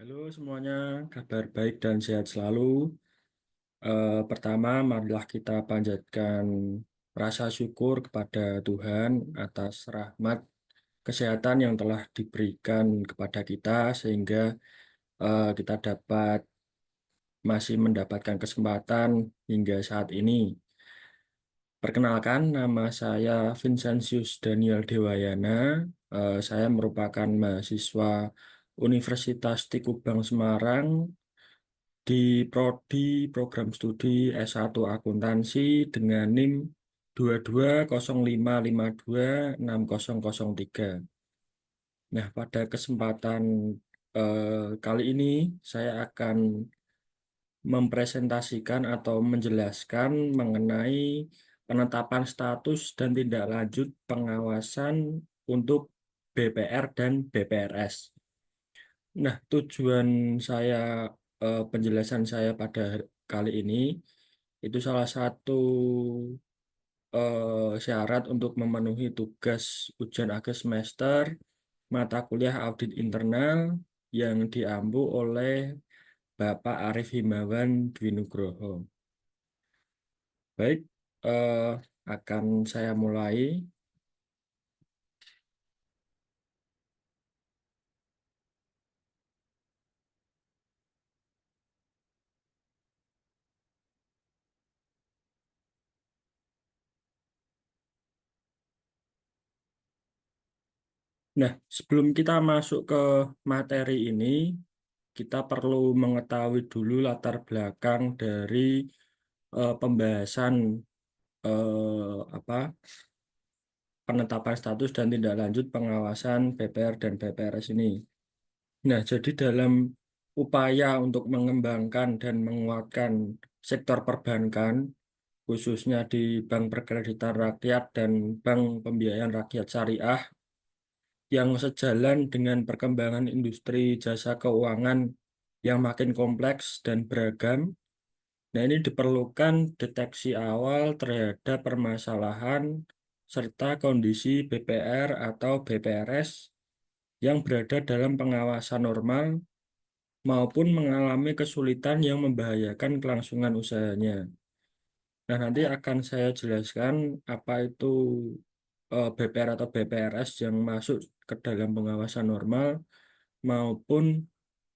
Halo semuanya, kabar baik dan sehat selalu. Pertama, marilah kita panjatkan rasa syukur kepada Tuhan atas rahmat kesehatan yang telah diberikan kepada kita sehingga kita dapat masih mendapatkan kesempatan hingga saat ini. Perkenalkan, nama saya Vincentius Daniel Dewayana. Saya merupakan mahasiswa Universitas Tikubang Semarang di Prodi Program Studi S1 Akuntansi dengan NIM 2205526003. Nah, pada kesempatan kali ini saya akan mempresentasikan atau menjelaskan mengenai penetapan status dan tindak lanjut pengawasan untuk BPR dan BPRS. Nah, tujuan saya penjelasan saya pada kali ini itu salah satu syarat untuk memenuhi tugas ujian akhir semester mata kuliah audit internal yang diampu oleh Bapak Arif Himawan Dwi Nugroho. Baik, eh, akan saya mulai. Nah, sebelum kita masuk ke materi ini, kita perlu mengetahui dulu latar belakang dari pembahasan apa penetapan status dan tindak lanjut pengawasan BPR dan BPRS ini. Nah, jadi dalam upaya untuk mengembangkan dan menguatkan sektor perbankan, khususnya di Bank Perkreditan Rakyat dan Bank Pembiayaan Rakyat Syariah, yang sejalan dengan perkembangan industri jasa keuangan yang makin kompleks dan beragam. Nah, ini diperlukan deteksi awal terhadap permasalahan serta kondisi BPR atau BPRS yang berada dalam pengawasan normal maupun mengalami kesulitan yang membahayakan kelangsungan usahanya. Nah, nanti akan saya jelaskan apa itu BPR atau BPRS yang masuk ke dalam pengawasan normal maupun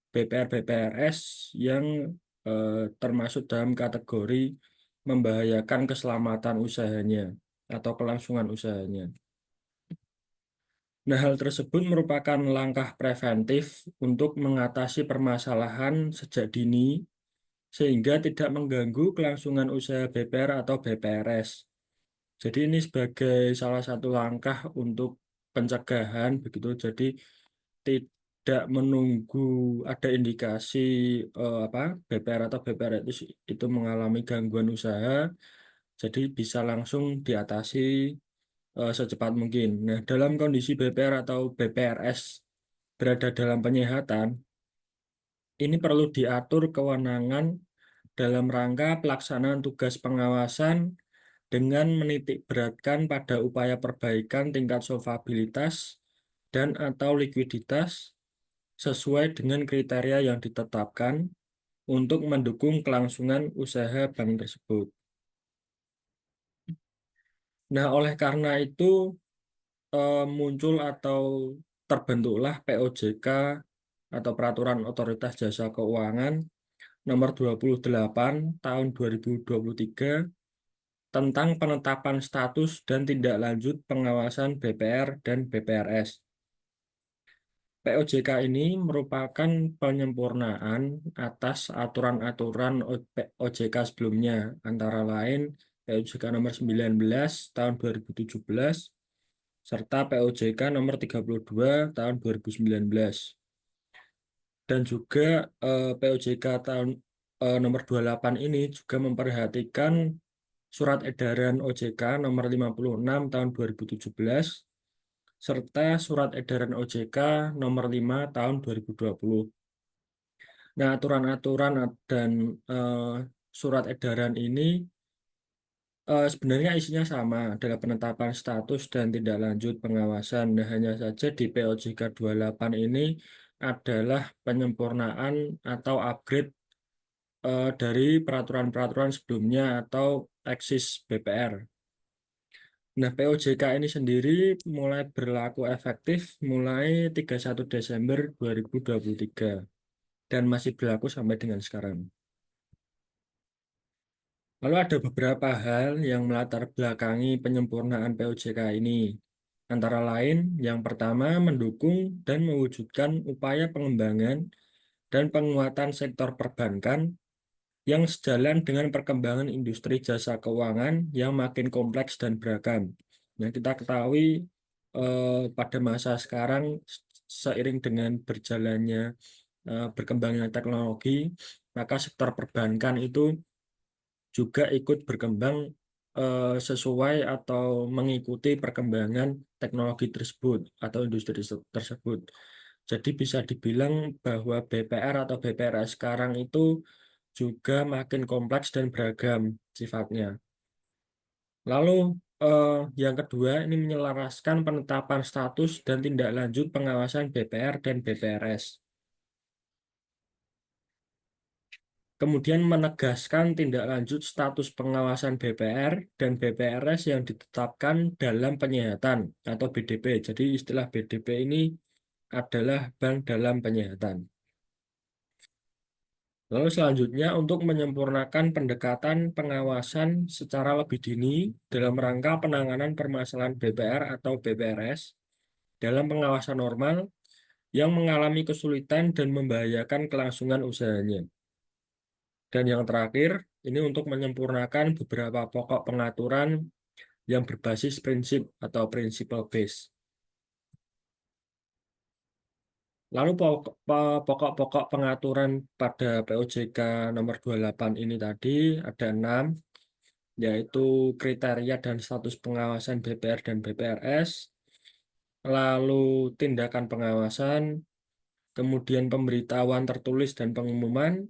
BPR-BPRS yang termasuk dalam kategori membahayakan keselamatan usahanya atau kelangsungan usahanya. Nah, hal tersebut merupakan langkah preventif untuk mengatasi permasalahan sejak dini sehingga tidak mengganggu kelangsungan usaha BPR atau BPRS. Jadi ini sebagai salah satu langkah untuk pencegahan begitu. Jadi tidak menunggu ada indikasi apa BPR atau BPR itu mengalami gangguan usaha, jadi bisa langsung diatasi secepat mungkin. Nah, dalam kondisi BPR atau BPRS berada dalam penyehatan, ini perlu diatur kewenangan dalam rangka pelaksanaan tugas pengawasan dengan menitik beratkan pada upaya perbaikan tingkat solvabilitas dan atau likuiditas sesuai dengan kriteria yang ditetapkan untuk mendukung kelangsungan usaha bank tersebut. Nah, oleh karena itu muncul atau terbentuklah POJK atau Peraturan Otoritas Jasa Keuangan Nomor 28 Tahun 2023 tentang penetapan status dan tindak lanjut pengawasan BPR dan BPRS. POJK ini merupakan penyempurnaan atas aturan-aturan OJK sebelumnya, antara lain POJK nomor 19 tahun 2017 serta POJK nomor 32 tahun 2019. Dan juga POJK tahun nomor 28 ini juga memperhatikan Surat Edaran OJK nomor 56 tahun 2017 serta Surat Edaran OJK nomor 5 tahun 2020. Nah, aturan-aturan dan eh, surat edaran ini sebenarnya isinya sama adalah penetapan status dan tindak lanjut pengawasan. Nah, hanya saja di POJK 28 ini adalah penyempurnaan atau upgrade dari peraturan-peraturan sebelumnya atau eksis BPR. Nah, POJK ini sendiri mulai berlaku efektif mulai 31 Desember 2023 dan masih berlaku sampai dengan sekarang. Lalu ada beberapa hal yang melatar belakangi penyempurnaan POJK ini. Antara lain, yang pertama mendukung dan mewujudkan upaya pengembangan dan penguatan sektor perbankan yang sejalan dengan perkembangan industri jasa keuangan yang makin kompleks dan beragam. Yang kita ketahui pada masa sekarang seiring dengan berjalannya berkembangnya teknologi, maka sektor perbankan itu juga ikut berkembang sesuai atau mengikuti perkembangan teknologi tersebut atau industri tersebut. Jadi bisa dibilang bahwa BPR atau BPRS sekarang itu juga makin kompleks dan beragam sifatnya. Lalu yang kedua ini menyelaraskan penetapan status dan tindak lanjut pengawasan BPR dan BPRS. Kemudian menegaskan tindak lanjut status pengawasan BPR dan BPRS yang ditetapkan dalam penyihatan atau BDP. Jadi istilah BDP ini adalah bank dalam penyihatan. Lalu selanjutnya untuk menyempurnakan pendekatan pengawasan secara lebih dini dalam rangka penanganan permasalahan BPR atau BPRS dalam pengawasan normal yang mengalami kesulitan dan membahayakan kelangsungan usahanya. Dan yang terakhir, ini untuk menyempurnakan beberapa pokok pengaturan yang berbasis prinsip atau principle base. Lalu pokok-pokok pengaturan pada POJK nomor 28 ini tadi ada 6, yaitu kriteria dan status pengawasan BPR dan BPRS, lalu tindakan pengawasan, kemudian pemberitahuan tertulis dan pengumuman,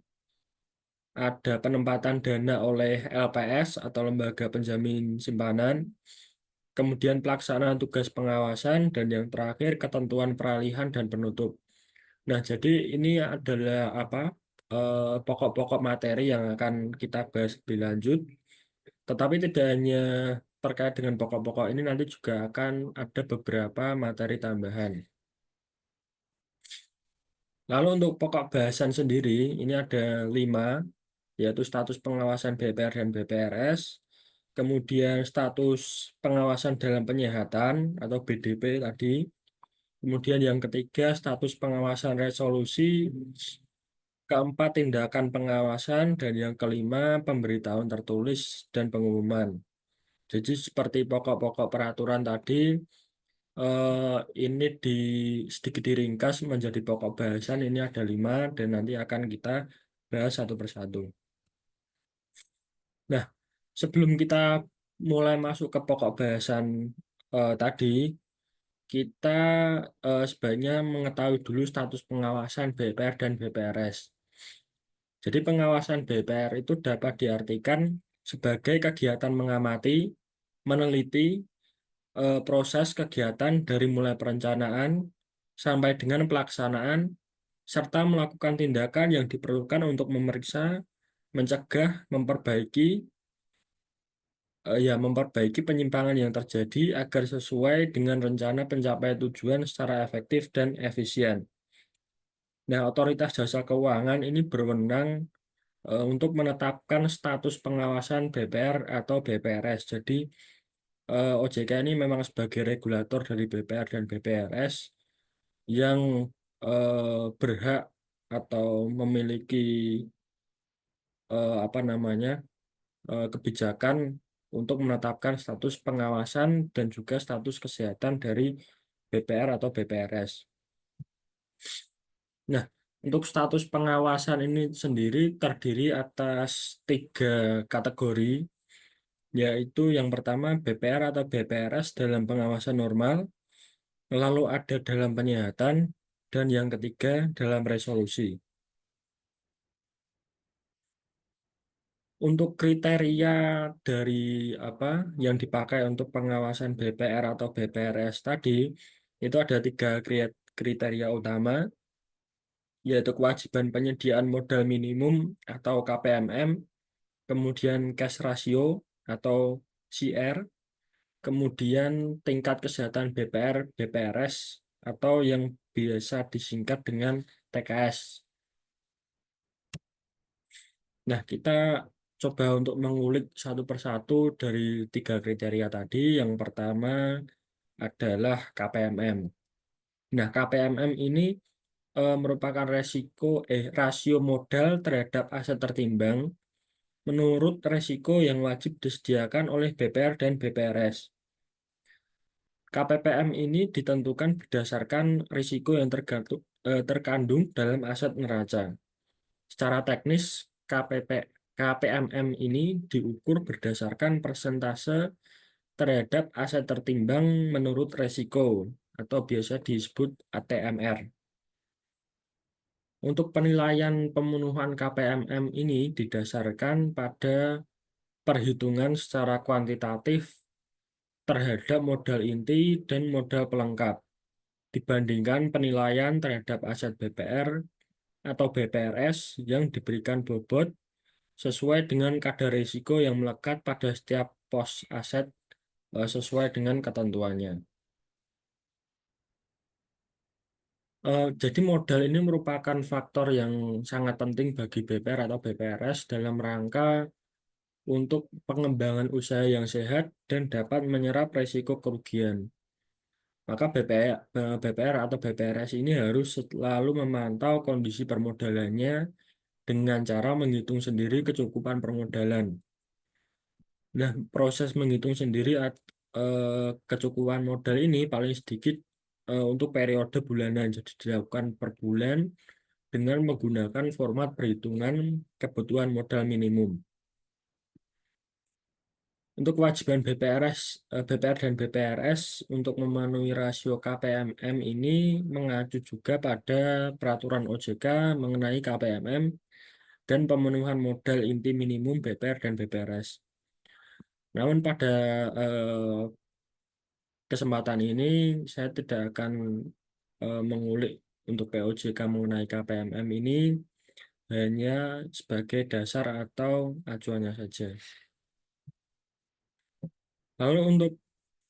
ada penempatan dana oleh LPS atau lembaga penjamin simpanan, kemudian pelaksanaan tugas pengawasan, dan yang terakhir ketentuan peralihan dan penutup. Nah, jadi ini adalah pokok-pokok materi yang akan kita bahas lebih lanjut. Tetapi tidak hanya terkait dengan pokok-pokok ini, nanti juga akan ada beberapa materi tambahan. Lalu untuk pokok bahasan sendiri, ini ada 5, yaitu status pengawasan BPR dan BPRS, kemudian status pengawasan dalam penyihatan atau BDP tadi, kemudian yang ketiga status pengawasan resolusi, keempat tindakan pengawasan, dan yang kelima pemberitahuan tertulis dan pengumuman. Jadi seperti pokok-pokok peraturan tadi, ini sedikit diringkas menjadi pokok bahasan, ini ada 5, dan nanti akan kita bahas satu persatu. Nah, sebelum kita mulai masuk ke pokok bahasan tadi, kita sebaiknya mengetahui dulu status pengawasan BPR dan BPRS. Jadi pengawasan BPR itu dapat diartikan sebagai kegiatan mengamati, meneliti proses kegiatan dari mulai perencanaan sampai dengan pelaksanaan, serta melakukan tindakan yang diperlukan untuk memeriksa, mencegah, memperbaiki penyimpangan yang terjadi agar sesuai dengan rencana pencapaian tujuan secara efektif dan efisien. Nah, otoritas jasa keuangan ini berwenang untuk menetapkan status pengawasan BPR atau BPRS. Jadi, OJK ini memang sebagai regulator dari BPR dan BPRS yang berhak atau memiliki apa namanya kebijakan untuk menetapkan status pengawasan dan juga status kesehatan dari BPR atau BPRS. Nah, untuk status pengawasan ini sendiri terdiri atas 3 kategori, yaitu yang pertama BPR atau BPRS dalam pengawasan normal, lalu ada dalam penyihatan, dan yang ketiga dalam resolusi. Untuk kriteria dari apa yang dipakai untuk pengawasan BPR atau BPRS tadi, itu ada 3 kriteria utama. yaitu kewajiban penyediaan modal minimum atau KPMM, kemudian cash ratio atau CR, kemudian tingkat kesehatan BPR, BPRS, atau yang biasa disingkat dengan TKS. Nah, kita coba untuk mengulik satu persatu dari tiga kriteria tadi. Yang pertama adalah KPMM. Nah, KPMM ini merupakan rasio modal terhadap aset tertimbang menurut resiko yang wajib disediakan oleh BPR dan BPRS. KPPM ini ditentukan berdasarkan risiko yang terkandung dalam aset neraca. Secara teknis, KPMM ini diukur berdasarkan persentase terhadap aset tertimbang menurut resiko atau biasa disebut ATMR. Untuk penilaian pemenuhan KPMM ini didasarkan pada perhitungan secara kuantitatif terhadap modal inti dan modal pelengkap dibandingkan penilaian terhadap aset BPR atau BPRS yang diberikan bobot sesuai dengan kadar risiko yang melekat pada setiap pos aset sesuai dengan ketentuannya. Jadi modal ini merupakan faktor yang sangat penting bagi BPR atau BPRS dalam rangka untuk pengembangan usaha yang sehat dan dapat menyerap risiko kerugian. Maka BPR atau BPRS ini harus selalu memantau kondisi permodalannya dengan cara menghitung sendiri kecukupan permodalan. Nah, proses menghitung sendiri kecukupan modal ini paling sedikit untuk periode bulanan, jadi dilakukan per bulan dengan menggunakan format perhitungan kebutuhan modal minimum. Untuk kewajiban BPR dan BPRS untuk memenuhi rasio KPMM ini mengacu juga pada peraturan OJK mengenai KPMM dan pemenuhan modal inti minimum BPR dan BPRS. Namun pada eh, kesempatan ini saya tidak akan mengulik untuk POJK mengenai KPMM ini, hanya sebagai dasar atau acuannya saja. Lalu untuk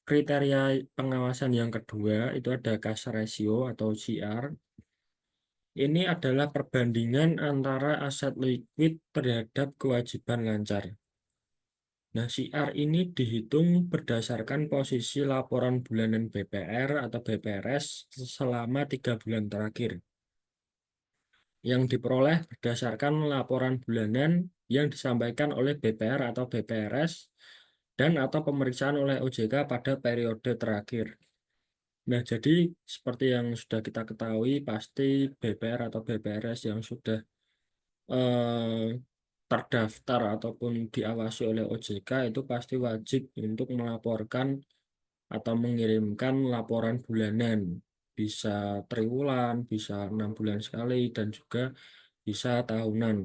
kriteria pengawasan yang kedua itu ada cash ratio atau CR. Ini adalah perbandingan antara aset likuid terhadap kewajiban lancar. Nah, CR ini dihitung berdasarkan posisi laporan bulanan BPR atau BPRS selama 3 bulan terakhir, yang diperoleh berdasarkan laporan bulanan yang disampaikan oleh BPR atau BPRS dan atau pemeriksaan oleh OJK pada periode terakhir. Nah, jadi seperti yang sudah kita ketahui, pasti BPR atau BPRS yang sudah eh, terdaftar ataupun diawasi oleh OJK itu pasti wajib untuk melaporkan atau mengirimkan laporan bulanan. Bisa triwulan, bisa 6 bulan sekali, dan juga bisa tahunan.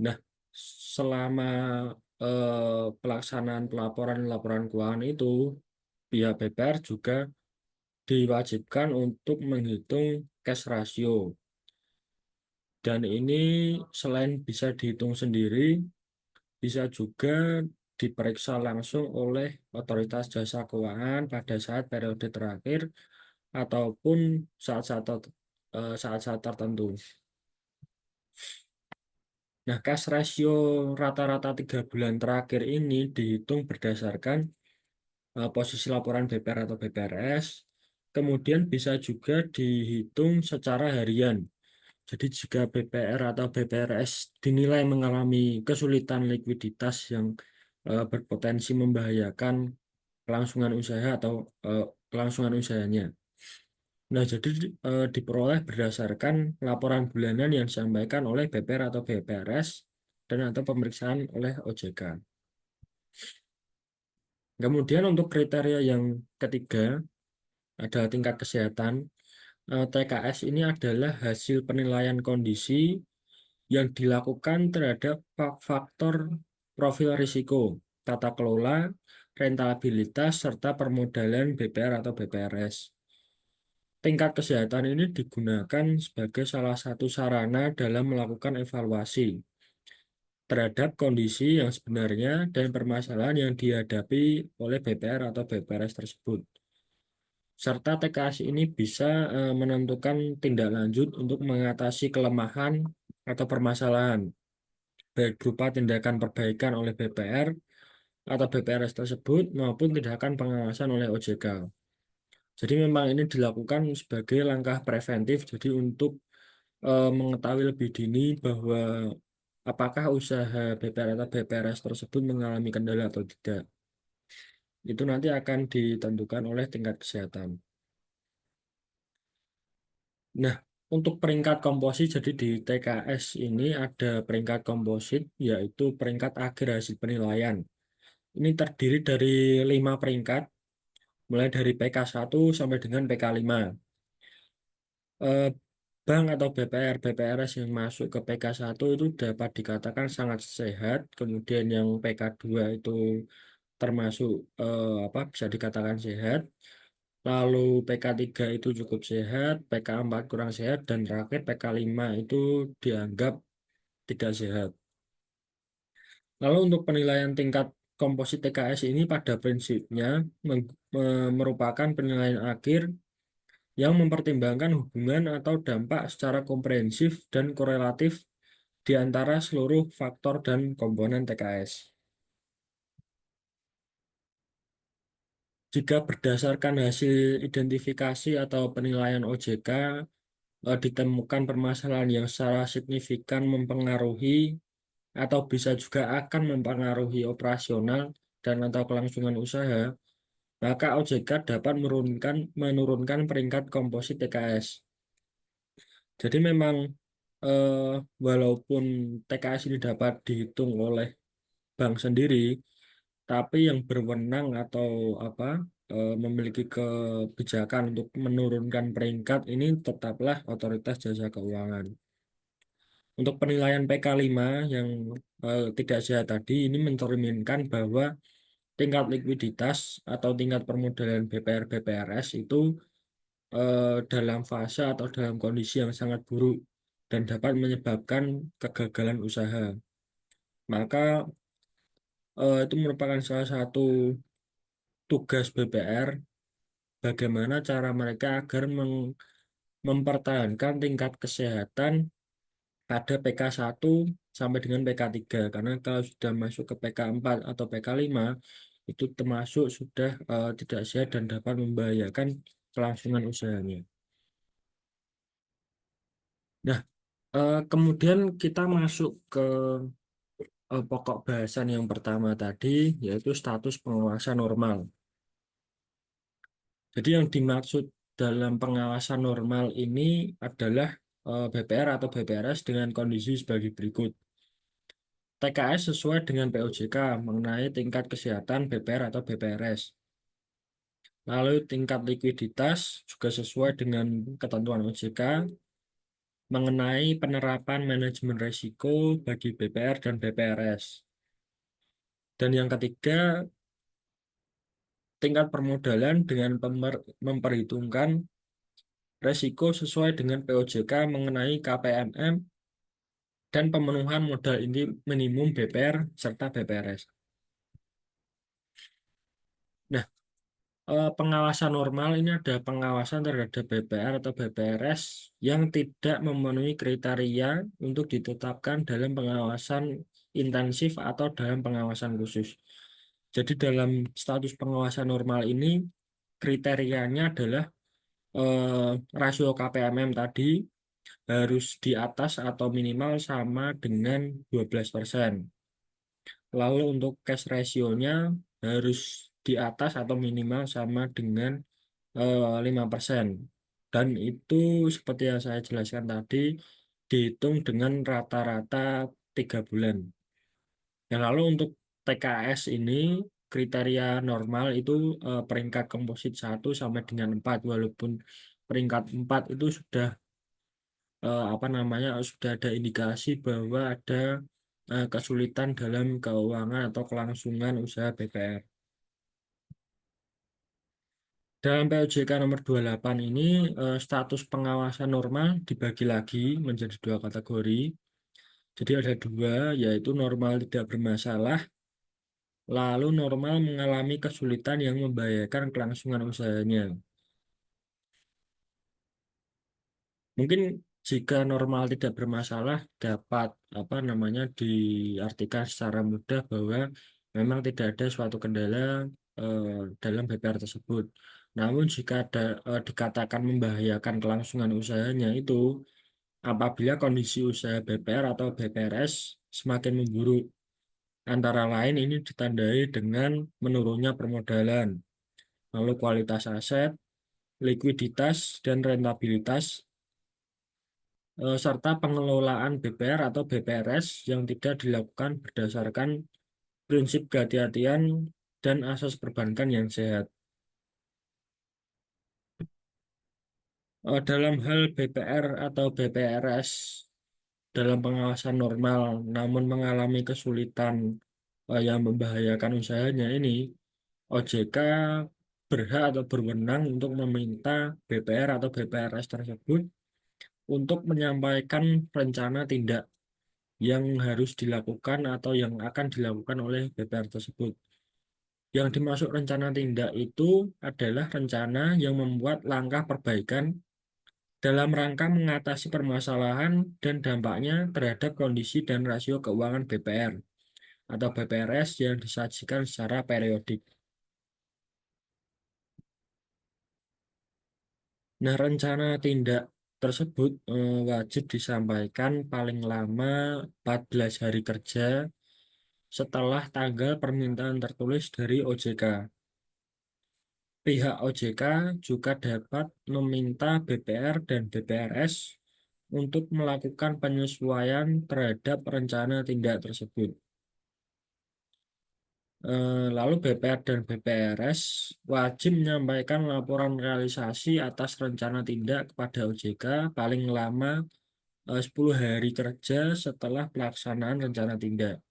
Nah, selama pelaksanaan laporan keuangan itu, pihak BPR juga diwajibkan untuk menghitung cash ratio. Dan ini selain bisa dihitung sendiri, bisa juga diperiksa langsung oleh otoritas jasa keuangan pada saat periode terakhir ataupun saat-saat tertentu. Nah, cash ratio rata-rata 3 bulan terakhir ini dihitung berdasarkan posisi laporan BPR atau BPRS, kemudian bisa juga dihitung secara harian. Jadi jika BPR atau BPRS dinilai mengalami kesulitan likuiditas yang berpotensi membahayakan kelangsungan usaha atau kelangsungan usahanya. Nah, jadi diperoleh berdasarkan laporan bulanan yang disampaikan oleh BPR atau BPRS dan atau pemeriksaan oleh OJK. Kemudian untuk kriteria yang ketiga ada tingkat kesehatan. TKS ini adalah hasil penilaian kondisi yang dilakukan terhadap faktor profil risiko, tata kelola, rentabilitas, serta permodalan BPR atau BPRS. tingkat kesehatan ini digunakan sebagai salah satu sarana dalam melakukan evaluasi terhadap kondisi yang sebenarnya dan permasalahan yang dihadapi oleh BPR atau BPRS tersebut. Serta TKS ini bisa menentukan tindak lanjut untuk mengatasi kelemahan atau permasalahan, baik berupa tindakan perbaikan oleh BPR atau BPRS tersebut maupun tindakan pengawasan oleh OJK. Jadi memang ini dilakukan sebagai langkah preventif, jadi untuk mengetahui lebih dini bahwa apakah usaha BPR atau BPRS tersebut mengalami kendala atau tidak. Itu nanti akan ditentukan oleh tingkat kesehatan. Nah, untuk peringkat komposit, jadi di TKS ini ada peringkat komposit, yaitu peringkat akhir hasil penilaian. Ini terdiri dari 5 peringkat, mulai dari PK1 sampai dengan PK5. Eh, Bank atau BPR, BPRS yang masuk ke PK1 itu dapat dikatakan sangat sehat, kemudian yang PK2 itu termasuk apa bisa dikatakan sehat, lalu PK3 itu cukup sehat, PK4 kurang sehat, dan terakhir PK5 itu dianggap tidak sehat. Lalu untuk penilaian tingkat komposit TKS ini pada prinsipnya merupakan penilaian akhir yang mempertimbangkan hubungan atau dampak secara komprehensif dan korelatif di antara seluruh faktor dan komponen TKS. Jika berdasarkan hasil identifikasi atau penilaian OJK, ditemukan permasalahan yang secara signifikan mempengaruhi atau bisa juga akan mempengaruhi operasional dan atau kelangsungan usaha, maka OJK dapat menurunkan peringkat komposit TKS. Jadi memang eh, walaupun TKS ini dapat dihitung oleh bank sendiri, tapi yang berwenang atau apa memiliki kebijakan untuk menurunkan peringkat ini tetaplah Otoritas Jasa Keuangan. Untuk penilaian PK5 yang tidak sehat tadi ini mencerminkan bahwa tingkat likuiditas atau tingkat permodalan BPR BPRS itu dalam fase atau dalam kondisi yang sangat buruk dan dapat menyebabkan kegagalan usaha. Maka itu merupakan salah satu tugas BPR bagaimana cara mereka agar mempertahankan tingkat kesehatan pada PK1 sampai dengan PK3 karena kalau sudah masuk ke PK4 atau PK5 itu termasuk sudah tidak sehat dan dapat membahayakan kelangsungan usahanya. Nah, kemudian kita masuk ke pokok bahasan yang pertama tadi, yaitu status pengawasan normal. Jadi yang dimaksud dalam pengawasan normal ini adalah BPR atau BPRS dengan kondisi sebagai berikut. TKS sesuai dengan POJK mengenai tingkat kesehatan BPR atau BPRS. Lalu tingkat likuiditas juga sesuai dengan ketentuan OJK mengenai penerapan manajemen risiko bagi BPR dan BPRS. Dan yang ketiga, tingkat permodalan dengan memperhitungkan risiko sesuai dengan POJK mengenai KPMM dan pemenuhan modal inti minimum BPR serta BPRS. Nah, pengawasan normal ini ada pengawasan terhadap BPR atau BPRS yang tidak memenuhi kriteria untuk ditetapkan dalam pengawasan intensif atau dalam pengawasan khusus. Jadi dalam status pengawasan normal ini kriterianya adalah rasio KPMM tadi harus di atas atau minimal sama dengan 12%. Lalu untuk cash ratio-nya harus di atas atau minimal sama dengan 5%. Dan itu seperti yang saya jelaskan tadi, dihitung dengan rata-rata 3 bulan. Dan lalu untuk TKS ini, kriteria normal itu peringkat komposit 1 sampai dengan 4. Walaupun peringkat 4 itu sudah apa namanya sudah ada indikasi bahwa ada kesulitan dalam keuangan atau kelangsungan usaha BPR. Dalam POJK nomor 28 ini, status pengawasan normal dibagi lagi menjadi dua kategori. Jadi ada dua, yaitu normal tidak bermasalah, lalu normal mengalami kesulitan yang membahayakan kelangsungan usahanya. Mungkin jika normal tidak bermasalah dapat apa namanya diartikan secara mudah bahwa memang tidak ada suatu kendala eh, dalam BPR tersebut. Namun jika ada dikatakan membahayakan kelangsungan usahanya itu apabila kondisi usaha BPR atau BPRS semakin memburuk. Antara lain ini ditandai dengan menurunnya permodalan, lalu kualitas aset, likuiditas, dan rentabilitas serta pengelolaan BPR atau BPRS yang tidak dilakukan berdasarkan prinsip kehati-hatian dan asas perbankan yang sehat. Dalam hal BPR atau BPRS dalam pengawasan normal namun mengalami kesulitan yang membahayakan usahanya ini, OJK berhak atau berwenang untuk meminta BPR atau BPRS tersebut untuk menyampaikan rencana tindak yang harus dilakukan atau yang akan dilakukan oleh BPR tersebut. Yang dimaksud rencana tindak itu adalah rencana yang membuat langkah perbaikan dalam rangka mengatasi permasalahan dan dampaknya terhadap kondisi dan rasio keuangan BPR atau BPRS yang disajikan secara periodik. Nah, rencana tindak tersebut wajib disampaikan paling lama 14 hari kerja setelah tanggal permintaan tertulis dari OJK. Pihak OJK juga dapat meminta BPR dan BPRS untuk melakukan penyesuaian terhadap rencana tindak tersebut. Lalu BPR dan BPRS wajib menyampaikan laporan realisasi atas rencana tindak kepada OJK paling lama 10 hari kerja setelah pelaksanaan rencana tindak.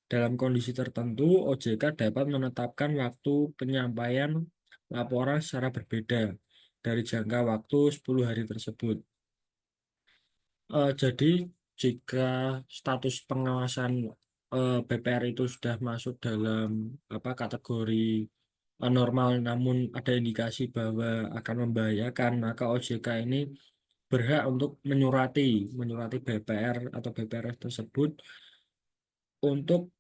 Dalam kondisi tertentu, OJK dapat menetapkan waktu penyampaian laporan secara berbeda dari jangka waktu 10 hari tersebut. Jadi, jika status pengawasan BPR itu sudah masuk dalam kategori normal, namun ada indikasi bahwa akan membahayakan, maka OJK ini berhak untuk menyurati BPR atau BPRS tersebut untuk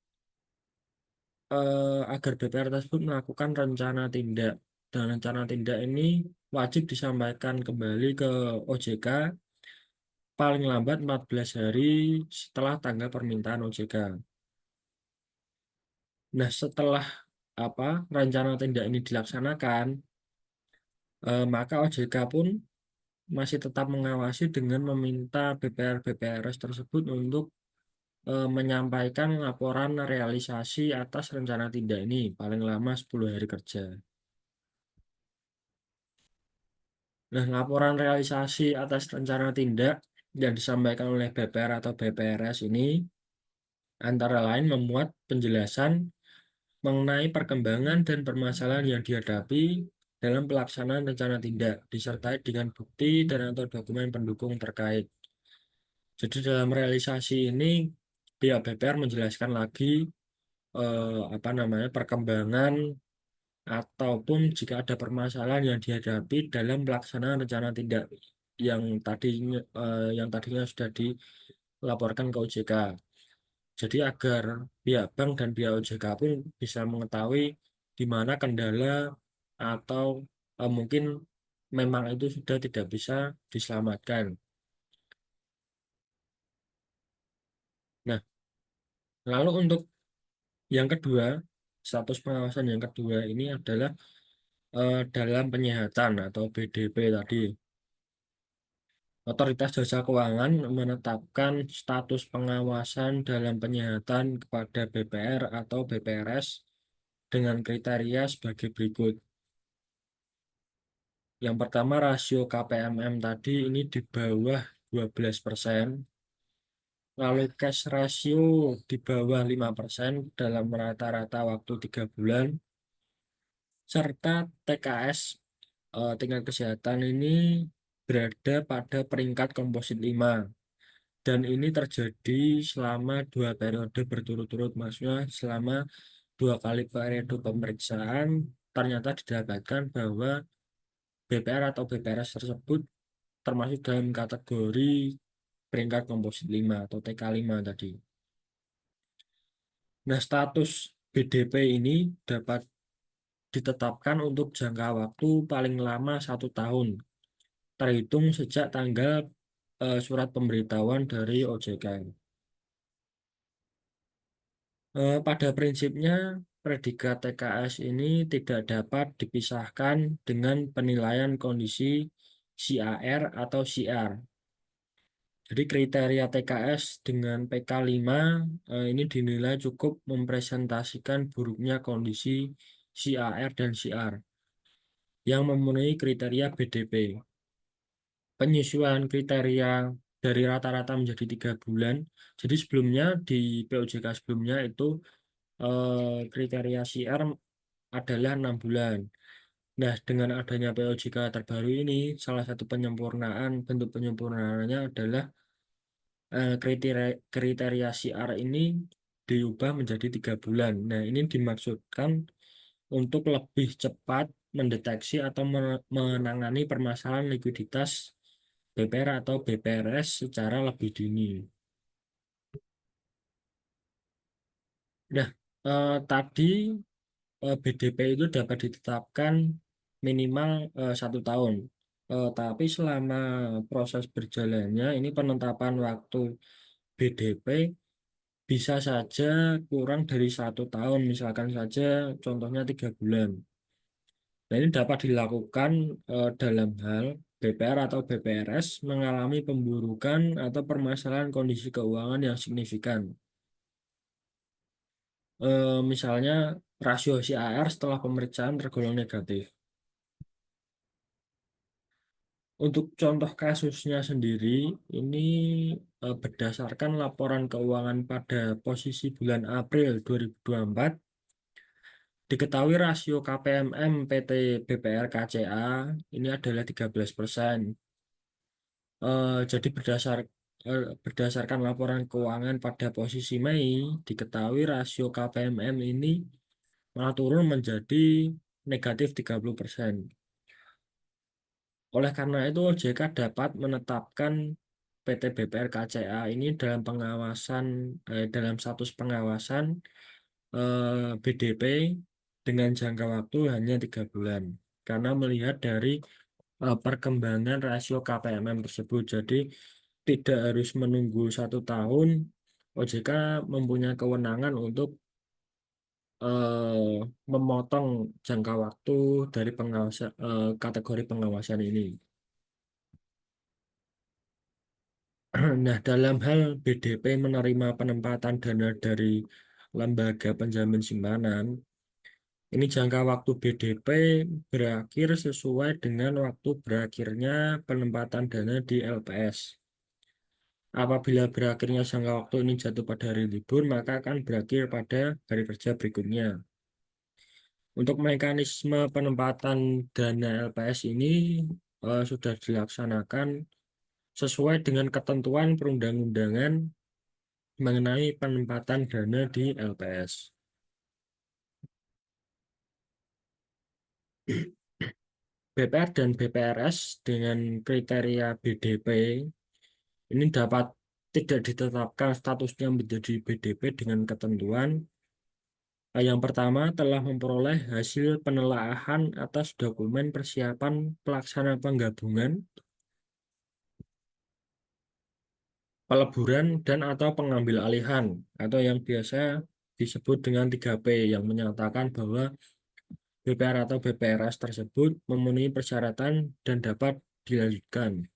agar BPR tersebut melakukan rencana tindak. Dan rencana tindak ini wajib disampaikan kembali ke OJK paling lambat 14 hari setelah tanggal permintaan OJK. Nah, setelah rencana tindak ini dilaksanakan, maka OJK pun masih tetap mengawasi dengan meminta BPR BPRS tersebut untuk menyampaikan laporan realisasi atas rencana tindak ini paling lama 10 hari kerja. Nah, laporan realisasi atas rencana tindak yang disampaikan oleh BPR atau BPRS ini antara lain memuat penjelasan mengenai perkembangan dan permasalahan yang dihadapi dalam pelaksanaan rencana tindak, disertai dengan bukti dan atau dokumen pendukung terkait. Jadi dalam realisasi ini pihak BPR menjelaskan lagi perkembangan ataupun jika ada permasalahan yang dihadapi dalam pelaksanaan rencana tindak yang tadinya sudah dilaporkan ke OJK. Jadi agar pihak bank dan pihak OJK pun bisa mengetahui di mana kendala atau mungkin memang itu sudah tidak bisa diselamatkan. Nah, lalu untuk yang kedua, status pengawasan yang kedua ini adalah dalam penyihatan atau BDP tadi. Otoritas Jasa Keuangan menetapkan status pengawasan dalam penyihatan kepada BPR atau BPRS dengan kriteria sebagai berikut. Yang pertama, rasio KPMM tadi ini di bawah 12%, lalu cash ratio di bawah 5% dalam rata-rata waktu 3 bulan, serta TKS tingkat kesehatan ini berada pada peringkat komposit 5 dan ini terjadi selama 2 periode berturut-turut, maksudnya selama 2 kali periode pemeriksaan ternyata didapatkan bahwa BPR atau BPRS tersebut termasuk dalam kategori peringkat komposit 5 atau TK5 tadi. Nah, status BDP ini dapat ditetapkan untuk jangka waktu paling lama 1 tahun, terhitung sejak tanggal surat pemberitahuan dari OJK. Pada prinsipnya, predikat TKS ini tidak dapat dipisahkan dengan penilaian kondisi CAR atau CR. Jadi kriteria TKS dengan PK5 ini dinilai cukup mempresentasikan buruknya kondisi CAR dan CR yang memenuhi kriteria BDP. Penyesuaian kriteria dari rata-rata menjadi 3 bulan. Jadi sebelumnya di POJK sebelumnya itu kriteria CR adalah 6 bulan. Nah, dengan adanya POJK terbaru ini, salah satu penyempurnaan bentuk penyempurnaannya adalah kriteria CR ini diubah menjadi 3 bulan. Nah, ini dimaksudkan untuk lebih cepat mendeteksi atau menangani permasalahan likuiditas BPR atau BPRS secara lebih dini. Nah, tadi BDP itu dapat ditetapkan minimal 1 tahun. Tapi selama proses berjalannya ini penetapan waktu BDP bisa saja kurang dari 1 tahun, misalkan saja contohnya 3 bulan. Nah, ini dapat dilakukan dalam hal BPR atau BPRS mengalami pemburukan atau permasalahan kondisi keuangan yang signifikan. Misalnya rasio CAR setelah pemeriksaan tergolong negatif. Untuk contoh kasusnya sendiri, ini berdasarkan laporan keuangan pada posisi bulan April 2024, diketahui rasio KPMM PT BPR KCA ini adalah 13%. Jadi berdasarkan laporan keuangan pada posisi Mei, diketahui rasio KPMM ini malah turun menjadi negatif 30%. Oleh karena itu, OJK dapat menetapkan PT BPR KCA ini dalam status pengawasan BDP dengan jangka waktu hanya 3 bulan. Karena melihat dari perkembangan rasio KPMM tersebut, jadi tidak harus menunggu 1 tahun. OJK mempunyai kewenangan untuk memotong jangka waktu dari kategori pengawasan ini. Nah, dalam hal BDP menerima penempatan dana dari lembaga penjamin simpanan, ini jangka waktu BDP berakhir sesuai dengan waktu berakhirnya penempatan dana di LPS. Apabila berakhirnya jangka waktu ini jatuh pada hari libur, maka akan berakhir pada hari kerja berikutnya. Untuk mekanisme penempatan dana LPS ini sudah dilaksanakan sesuai dengan ketentuan perundang-undangan mengenai penempatan dana di LPS. BPR dan BPRS dengan kriteria BDP ini dapat tidak ditetapkan statusnya menjadi BDP dengan ketentuan yang pertama telah memperoleh hasil penelaahan atas dokumen persiapan pelaksana penggabungan, peleburan, dan atau pengambil alihan atau yang biasa disebut dengan 3P yang menyatakan bahwa BPR atau BPRS tersebut memenuhi persyaratan dan dapat dilanjutkan.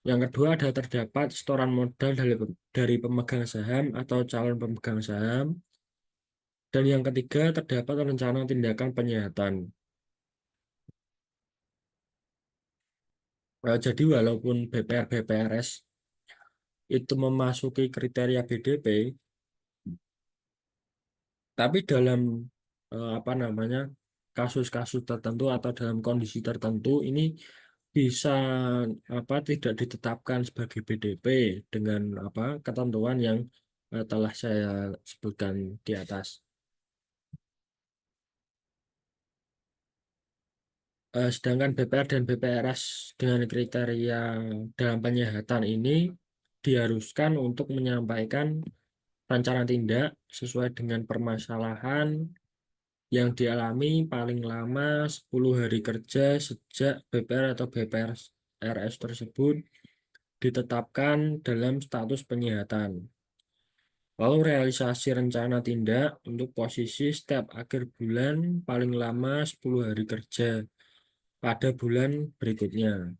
Yang kedua ada terdapat setoran modal dari pemegang saham atau calon pemegang saham. Dan yang ketiga terdapat rencana tindakan penyihatan. Jadi walaupun BPR BPRS itu memasuki kriteria BDP, tapi dalam apa namanya kasus-kasus tertentu atau dalam kondisi tertentu ini bisa tidak ditetapkan sebagai BDP dengan ketentuan yang telah saya sebutkan di atas. Sedangkan BPR dan BPRS dengan kriteria dalam penyihatan ini diharuskan untuk menyampaikan rencana tindak sesuai dengan permasalahan yang dialami paling lama 10 hari kerja sejak BPR atau BPRS tersebut ditetapkan dalam status penyihatan. Lalu realisasi rencana tindak untuk posisi setiap akhir bulan paling lama 10 hari kerja pada bulan berikutnya.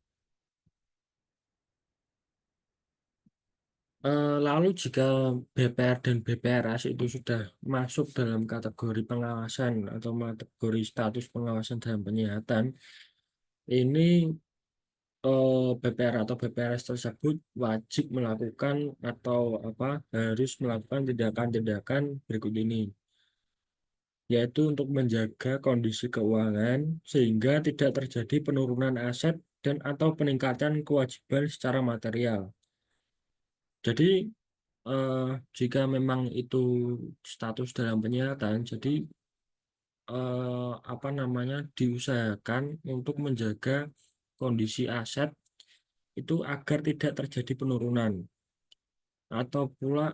Lalu jika BPR dan BPRS itu sudah masuk dalam kategori pengawasan atau kategori status pengawasan dalam penyihatan, ini BPR atau BPRS tersebut wajib melakukan atau harus melakukan tindakan-tindakan berikut ini, yaitu untuk menjaga kondisi keuangan sehingga tidak terjadi penurunan aset dan atau peningkatan kewajiban secara material. Jadi eh, jika memang itu status dalam penyihatan, jadi diusahakan untuk menjaga kondisi aset itu agar tidak terjadi penurunan, atau pula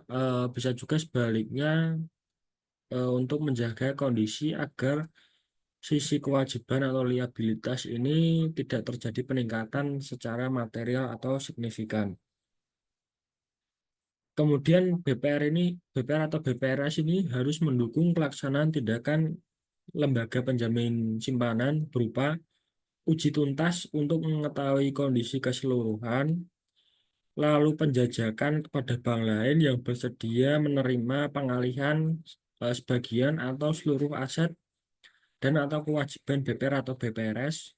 bisa juga sebaliknya untuk menjaga kondisi agar sisi kewajiban atau liabilitas ini tidak terjadi peningkatan secara material atau signifikan. Kemudian BPR atau BPRS ini harus mendukung pelaksanaan tindakan lembaga penjamin simpanan berupa uji tuntas untuk mengetahui kondisi keseluruhan, lalu penjajakan kepada bank lain yang bersedia menerima pengalihan sebagian atau seluruh aset dan atau kewajiban BPR atau BPRS,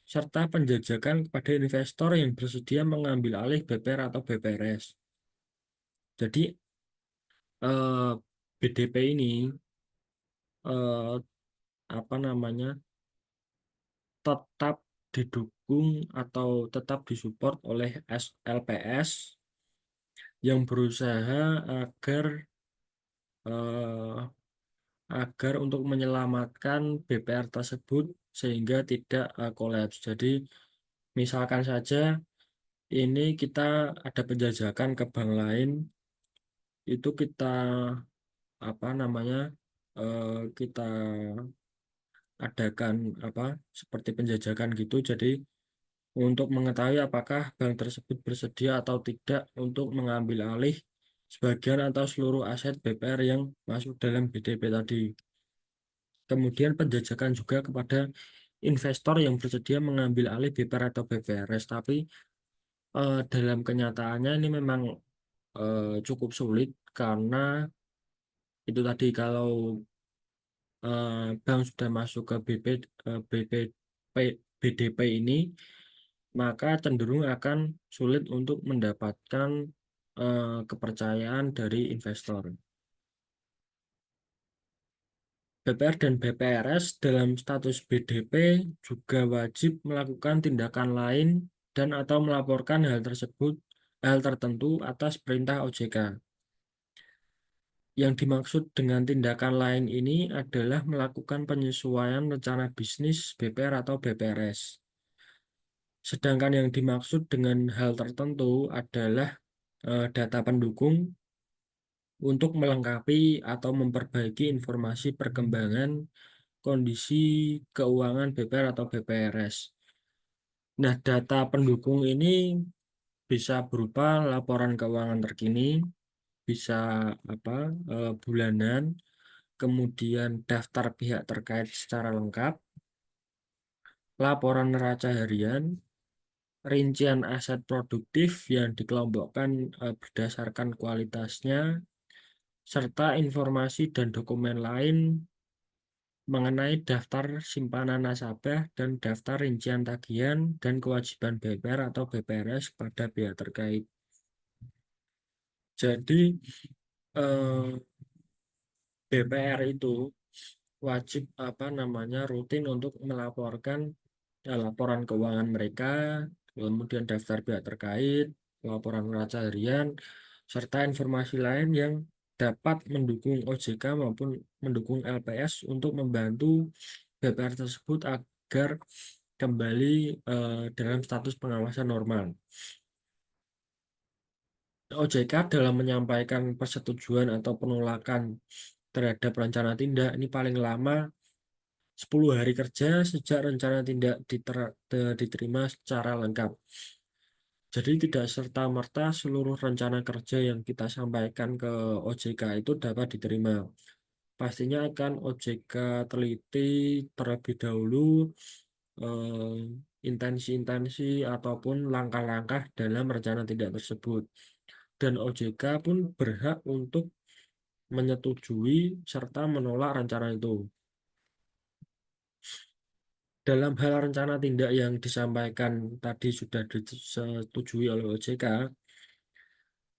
serta penjajakan kepada investor yang bersedia mengambil alih BPR atau BPRS. Jadi eh, BDP ini eh, apa namanya tetap didukung atau tetap disupport oleh LPS yang berusaha agar eh, untuk menyelamatkan BPR tersebut sehingga tidak kolaps. Jadi misalkan saja ini kita ada penjajakan ke bank lain, itu kita apa namanya kita adakan seperti penjajakan gitu. Jadi untuk mengetahui apakah bank tersebut bersedia atau tidak untuk mengambil alih sebagian atau seluruh aset BPR yang masuk dalam BDP tadi. Kemudian penjajakan juga kepada investor yang bersedia mengambil alih BPR atau BPRS. Tapi dalam kenyataannya ini memang cukup sulit karena itu tadi kalau eh, bank sudah masuk ke BDP ini, maka cenderung akan sulit untuk mendapatkan kepercayaan dari investor. BPR dan BPRS dalam status BDP juga wajib melakukan tindakan lain dan atau melaporkan hal tertentu atas perintah OJK. Yang dimaksud dengan tindakan lain ini adalah melakukan penyesuaian rencana bisnis BPR atau BPRS. Sedangkan yang dimaksud dengan hal tertentu adalah data pendukung untuk melengkapi atau memperbaiki informasi perkembangan kondisi keuangan BPR atau BPRS. Nah, data pendukung ini bisa berupa laporan keuangan terkini, bisa bulanan, kemudian daftar pihak terkait secara lengkap, laporan neraca harian, rincian aset produktif yang dikelompokkan berdasarkan kualitasnya, serta informasi dan dokumen lain mengenai daftar simpanan nasabah dan daftar rincian tagihan dan kewajiban BPR atau BPRS kepada pihak terkait. Jadi BPR itu wajib apa namanya rutin untuk melaporkan laporan keuangan mereka, kemudian daftar pihak terkait, laporan neraca harian, serta informasi lain yang dapat mendukung OJK maupun mendukung LPS untuk membantu BPR tersebut agar kembali dalam status pengawasan normal. OJK dalam menyampaikan persetujuan atau penolakan terhadap rencana tindak ini paling lama 10 hari kerja sejak rencana tindak diterima secara lengkap. Jadi tidak serta-merta seluruh rencana kerja yang kita sampaikan ke OJK itu dapat diterima. Pastinya akan OJK teliti terlebih dahulu eh, intensi-intensi ataupun langkah-langkah dalam rencana tindak tersebut. Dan OJK pun berhak untuk menyetujui serta menolak rencana itu. Dalam hal rencana tindak yang disampaikan tadi sudah disetujui oleh OJK,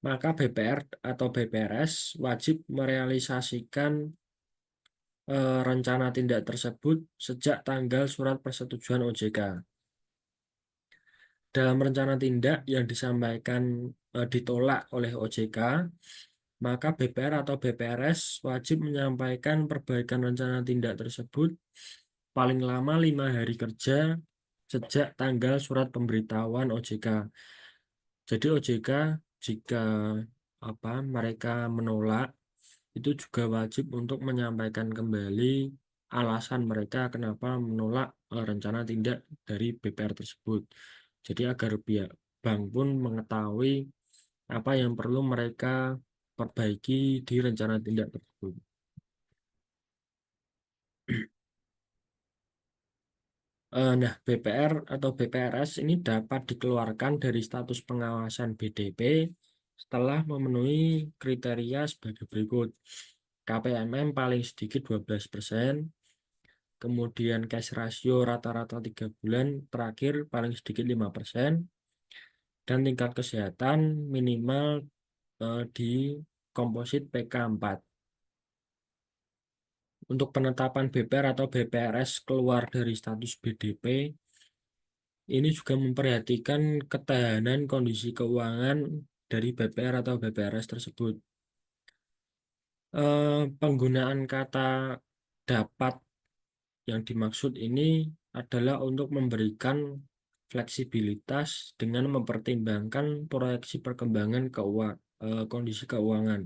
maka BPR atau BPRS wajib merealisasikan rencana tindak tersebut sejak tanggal surat persetujuan OJK. Dalam rencana tindak yang disampaikan ditolak oleh OJK, maka BPR atau BPRS wajib menyampaikan perbaikan rencana tindak tersebut paling lama 5 hari kerja sejak tanggal surat pemberitahuan OJK. Jadi OJK jika mereka menolak itu juga wajib untuk menyampaikan kembali alasan mereka kenapa menolak rencana tindak dari BPR tersebut. Jadi agar pihak bank pun mengetahui apa yang perlu mereka perbaiki di rencana tindak tersebut. Nah, BPR atau BPRS ini dapat dikeluarkan dari status pengawasan BDP setelah memenuhi kriteria sebagai berikut. KPMM paling sedikit 12%, kemudian cash ratio rata-rata 3 bulan terakhir paling sedikit 5%, dan tingkat kesehatan minimal di komposit PK4. Untuk penetapan BPR atau BPRS keluar dari status BDP, ini juga memperhatikan ketahanan kondisi keuangan dari BPR atau BPRS tersebut. Penggunaan kata dapat yang dimaksud ini adalah untuk memberikan fleksibilitas dengan mempertimbangkan proyeksi perkembangan kondisi keuangan.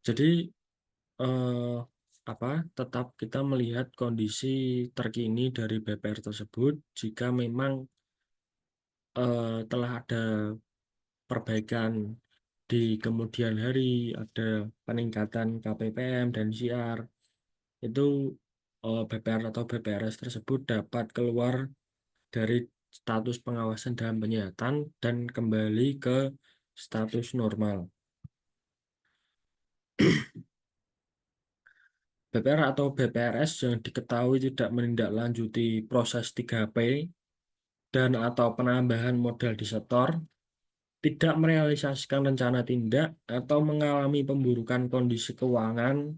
Jadi eh, tetap kita melihat kondisi terkini dari BPR tersebut jika memang telah ada perbaikan di kemudian hari, ada peningkatan KPPM dan CR, itu BPR atau BPRS tersebut dapat keluar dari status pengawasan dalam penyihatan dan kembali ke status normal. BPR atau BPRS yang diketahui tidak menindaklanjuti proses 3P dan atau penambahan modal di setor, tidak merealisasikan rencana tindak atau mengalami pemburukan kondisi keuangan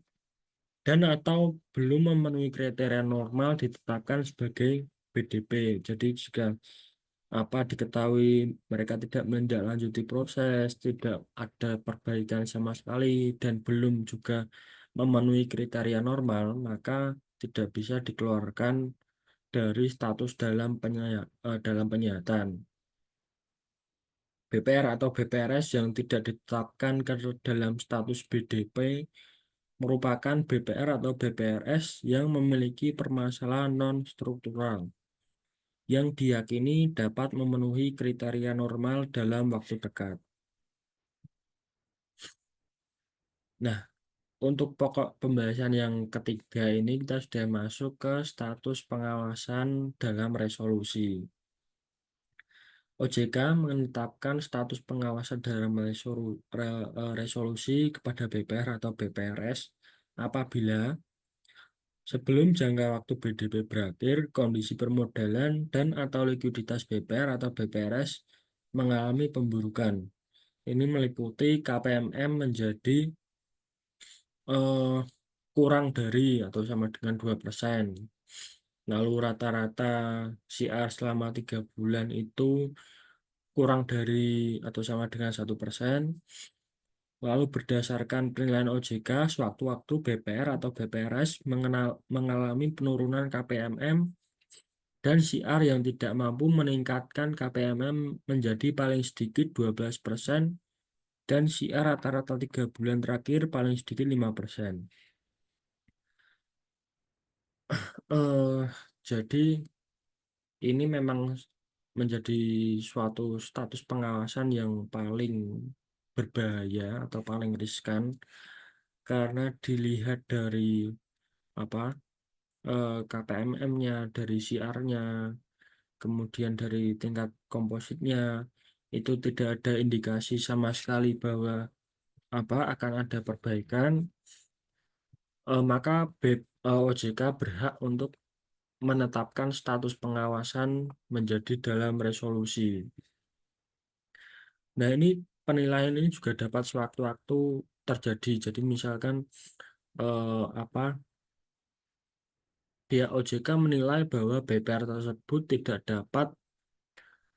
dan atau belum memenuhi kriteria normal ditetapkan sebagai BDP. Jadi jika diketahui mereka tidak menindaklanjuti proses, tidak ada perbaikan sama sekali dan belum juga memenuhi kriteria normal, maka tidak bisa dikeluarkan dari status dalam penyihatan. BPR atau BPRS yang tidak ditetapkan ke dalam status BDP merupakan BPR atau BPRS yang memiliki permasalahan non-struktural yang diyakini dapat memenuhi kriteria normal dalam waktu dekat. Nah, untuk pokok pembahasan yang ketiga ini kita sudah masuk ke status pengawasan dalam resolusi. OJK menetapkan status pengawasan dalam resolusi kepada BPR atau BPRS apabila sebelum jangka waktu BDP berakhir, kondisi permodalan dan atau likuiditas BPR atau BPRS mengalami pemburukan. Ini meliputi KPMM menjadi kurang dari atau sama dengan 2%. Lalu rata-rata CR selama 3 bulan itu kurang dari atau sama dengan 1%. Lalu berdasarkan penilaian OJK, sewaktu-waktu BPR atau BPRS mengalami penurunan KPMM dan CR yang tidak mampu meningkatkan KPMM menjadi paling sedikit 12% dan CR rata-rata 3 bulan terakhir paling sedikit 5%. Eh, jadi ini memang menjadi suatu status pengawasan yang paling berbahaya atau paling riskan karena dilihat dari apa KPMM-nya, dari CR-nya, kemudian dari tingkat kompositnya itu tidak ada indikasi sama sekali bahwa akan ada perbaikan, maka OJK berhak untuk menetapkan status pengawasan menjadi dalam resolusi. Nah, ini penilaian ini juga dapat sewaktu-waktu terjadi. Jadi misalkan eh, apa pihak OJK menilai bahwa BPR tersebut tidak dapat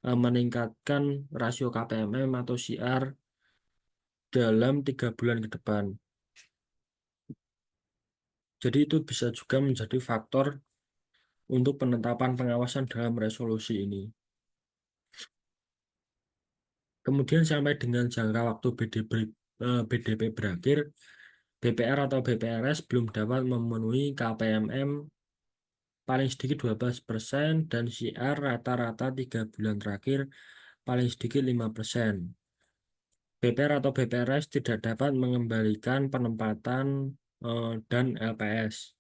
meningkatkan rasio KPMM atau CR dalam 3 bulan ke depan. Jadi itu bisa juga menjadi faktor untuk penetapan pengawasan dalam resolusi ini. Kemudian sampai dengan jangka waktu BDP berakhir, BPR atau BPRS belum dapat memenuhi KPMM paling sedikit 12% dan CR rata-rata 3 bulan terakhir paling sedikit 5%. BPR atau BPRS tidak dapat mengembalikan penempatan dan LPS.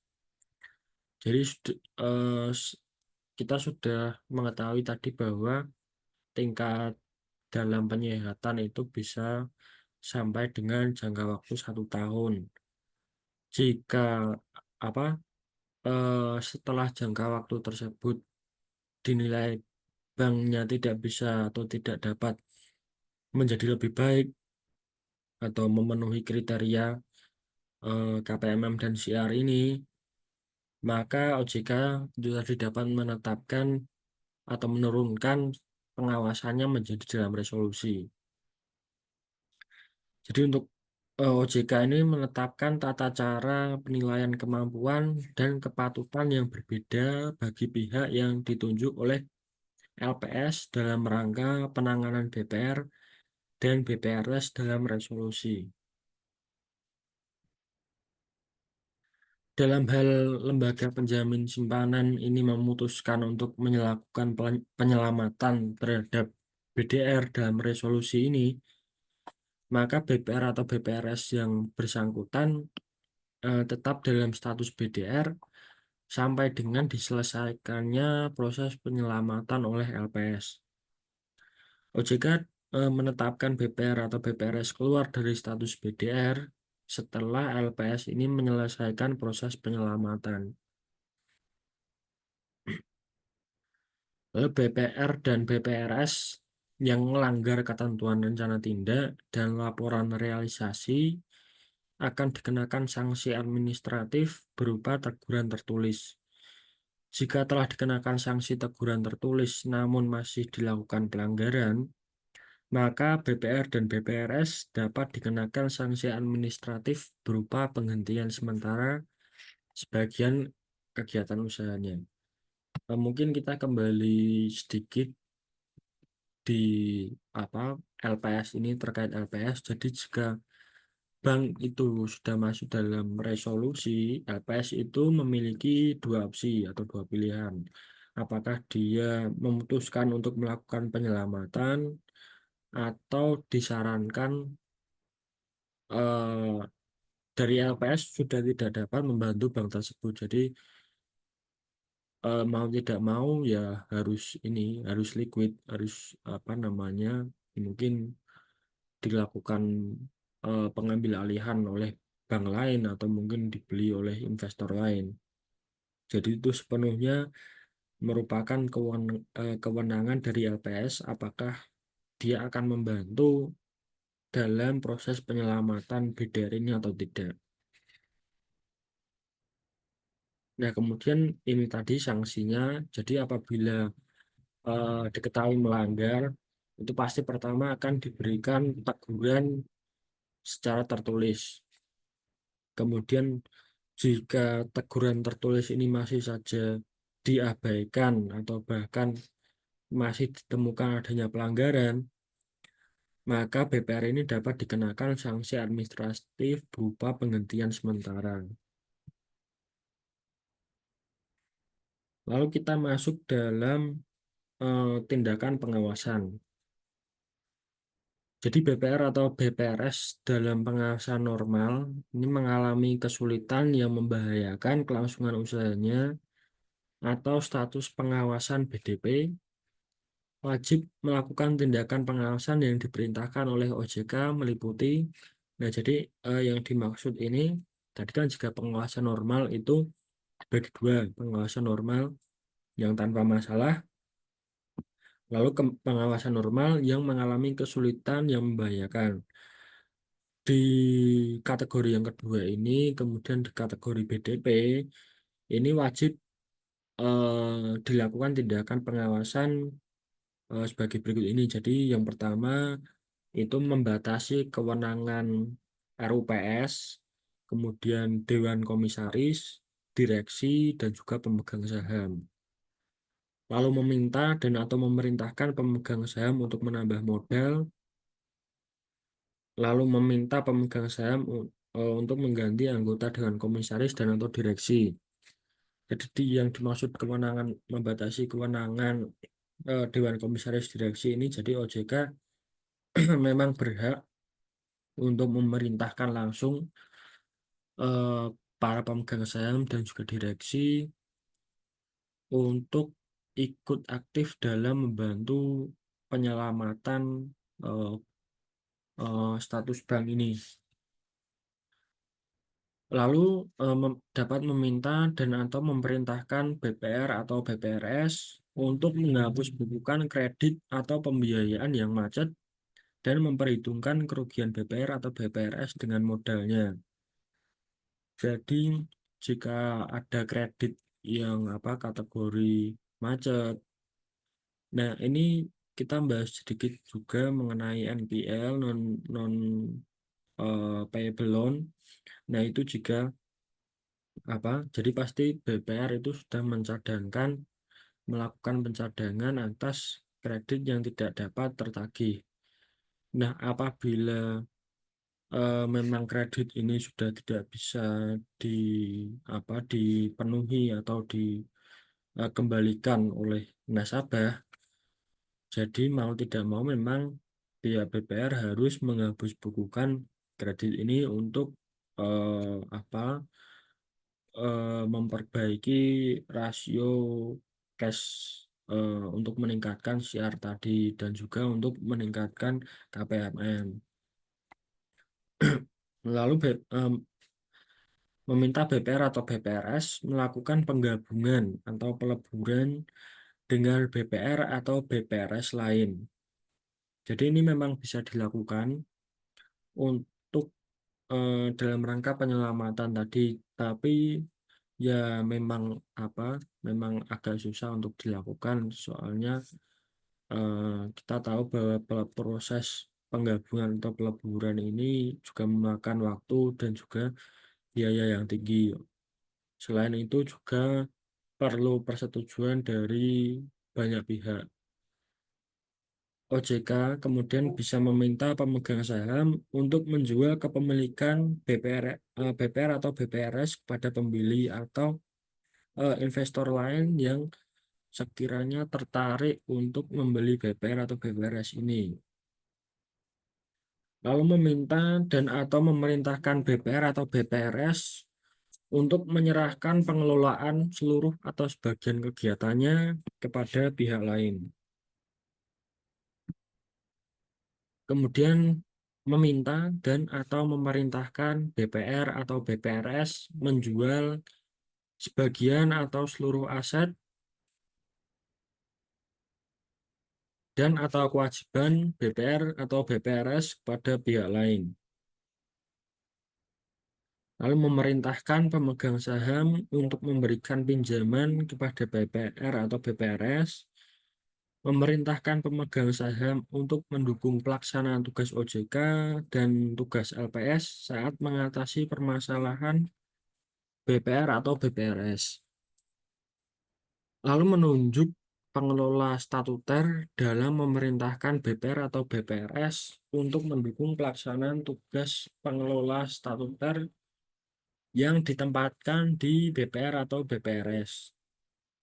Jadi kita sudah mengetahui tadi bahwa tingkat dalam penyehatan itu bisa sampai dengan jangka waktu 1 tahun. Jika apa setelah jangka waktu tersebut dinilai banknya tidak bisa atau tidak dapat menjadi lebih baik atau memenuhi kriteria KPMM dan CR ini, maka OJK juga dapat menetapkan atau menurunkan pengawasannya menjadi dalam resolusi. Jadi untuk OJK ini menetapkan tata cara penilaian kemampuan dan kepatutan yang berbeda bagi pihak yang ditunjuk oleh LPS dalam rangka penanganan BPR dan BPRS dalam resolusi. Dalam hal lembaga penjamin simpanan ini memutuskan untuk melakukan penyelamatan terhadap BDR dalam resolusi ini, maka BPR atau BPRS yang bersangkutan tetap dalam status BDR sampai dengan diselesaikannya proses penyelamatan oleh LPS. OJK menetapkan BPR atau BPRS keluar dari status BDR setelah LPS ini menyelesaikan proses penyelamatan. Lalu BPR dan BPRS yang melanggar ketentuan rencana tindak dan laporan realisasi akan dikenakan sanksi administratif berupa teguran tertulis. Jika telah dikenakan sanksi teguran tertulis namun masih dilakukan pelanggaran, maka BPR dan BPRS dapat dikenakan sanksi administratif berupa penghentian sementara sebagian kegiatan usahanya. Mungkin kita kembali sedikit di apa LPS ini terkait LPS. Jadi jika bank itu sudah masuk dalam resolusi, LPS itu memiliki dua opsi atau dua pilihan. Apakah dia memutuskan untuk melakukan penyelamatan atau disarankan eh, dari LPS sudah tidak dapat membantu bank tersebut. Jadi mau tidak mau ya harus harus liquid, harus apa namanya mungkin dilakukan pengambil alihan oleh bank lain atau mungkin dibeli oleh investor lain. Jadi itu sepenuhnya merupakan kewenangan dari LPS apakah dia akan membantu dalam proses penyelamatan BDR ini atau tidak. Nah, kemudian ini tadi sanksinya, jadi apabila diketahui melanggar, itu pasti pertama akan diberikan teguran secara tertulis. Kemudian jika teguran tertulis ini masih saja diabaikan atau bahkan masih ditemukan adanya pelanggaran, maka BPR ini dapat dikenakan sanksi administratif berupa penghentian sementara. Lalu kita masuk dalam tindakan pengawasan. Jadi BPR atau BPRS dalam pengawasan normal ini mengalami kesulitan yang membahayakan kelangsungan usahanya atau status pengawasan BDP, wajib melakukan tindakan pengawasan yang diperintahkan oleh OJK meliputi. Nah, jadi yang dimaksud ini tadi kan jika pengawasan normal itu bagi dua, pengawasan normal yang tanpa masalah, lalu pengawasan normal yang mengalami kesulitan yang membahayakan. Di kategori yang kedua ini, kemudian di kategori BDP, ini wajib dilakukan tindakan pengawasan sebagai berikut ini. Jadi yang pertama itu membatasi kewenangan RUPS, kemudian Dewan Komisaris, direksi, dan juga pemegang saham. Lalu meminta dan atau memerintahkan pemegang saham untuk menambah modal, lalu meminta pemegang saham untuk mengganti anggota Dewan Komisaris dan atau direksi. Jadi yang dimaksud kewenangan membatasi kewenangan Dewan Komisaris Direksi ini, jadi OJK memang berhak untuk memerintahkan langsung eh, para pemegang saham dan juga direksi untuk ikut aktif dalam membantu penyelamatan eh, status bank ini. Lalu dapat meminta dan atau memerintahkan BPR atau BPRS untuk menghapus bukukan kredit atau pembiayaan yang macet dan memperhitungkan kerugian BPR atau BPRS dengan modalnya. Jadi jika ada kredit yang kategori macet, nah ini kita bahas sedikit juga mengenai NPL non non payable loan. Nah itu jika jadi pasti BPR itu sudah mencadangkan melakukan pencadangan atas kredit yang tidak dapat tertagih. Nah apabila memang kredit ini sudah tidak bisa di dipenuhi atau dikembalikan oleh nasabah, jadi mau tidak mau memang pihak BPR harus menghapusbukukan kredit ini untuk memperbaiki rasio cash untuk meningkatkan CR tadi dan juga untuk meningkatkan KPMN. Lalu meminta BPR atau BPRS melakukan penggabungan atau peleburan dengan BPR atau BPRS lain. Jadi ini memang bisa dilakukan untuk dalam rangka penyelamatan tadi, tapi ya memang apa, memang agak susah untuk dilakukan soalnya kita tahu bahwa proses penggabungan atau peleburan ini juga memakan waktu dan juga biaya yang tinggi. Selain itu juga perlu persetujuan dari banyak pihak. OJK kemudian bisa meminta pemegang saham untuk menjual kepemilikan BPR atau BPRS kepada pembeli atau investor lain yang sekiranya tertarik untuk membeli BPR atau BPRS ini. Lalu meminta dan atau memerintahkan BPR atau BPRS untuk menyerahkan pengelolaan seluruh atau sebagian kegiatannya kepada pihak lain. Kemudian meminta dan atau memerintahkan BPR atau BPRS menjual sebagian atau seluruh aset dan atau kewajiban BPR atau BPRS kepada pihak lain. Lalu memerintahkan pemegang saham untuk memberikan pinjaman kepada BPR atau BPRS, memerintahkan pemegang saham untuk mendukung pelaksanaan tugas OJK dan tugas LPS saat mengatasi permasalahan BPR atau BPRS. Lalu menunjuk pengelola statuter dalam memerintahkan BPR atau BPRS untuk mendukung pelaksanaan tugas pengelola statuter yang ditempatkan di BPR atau BPRS.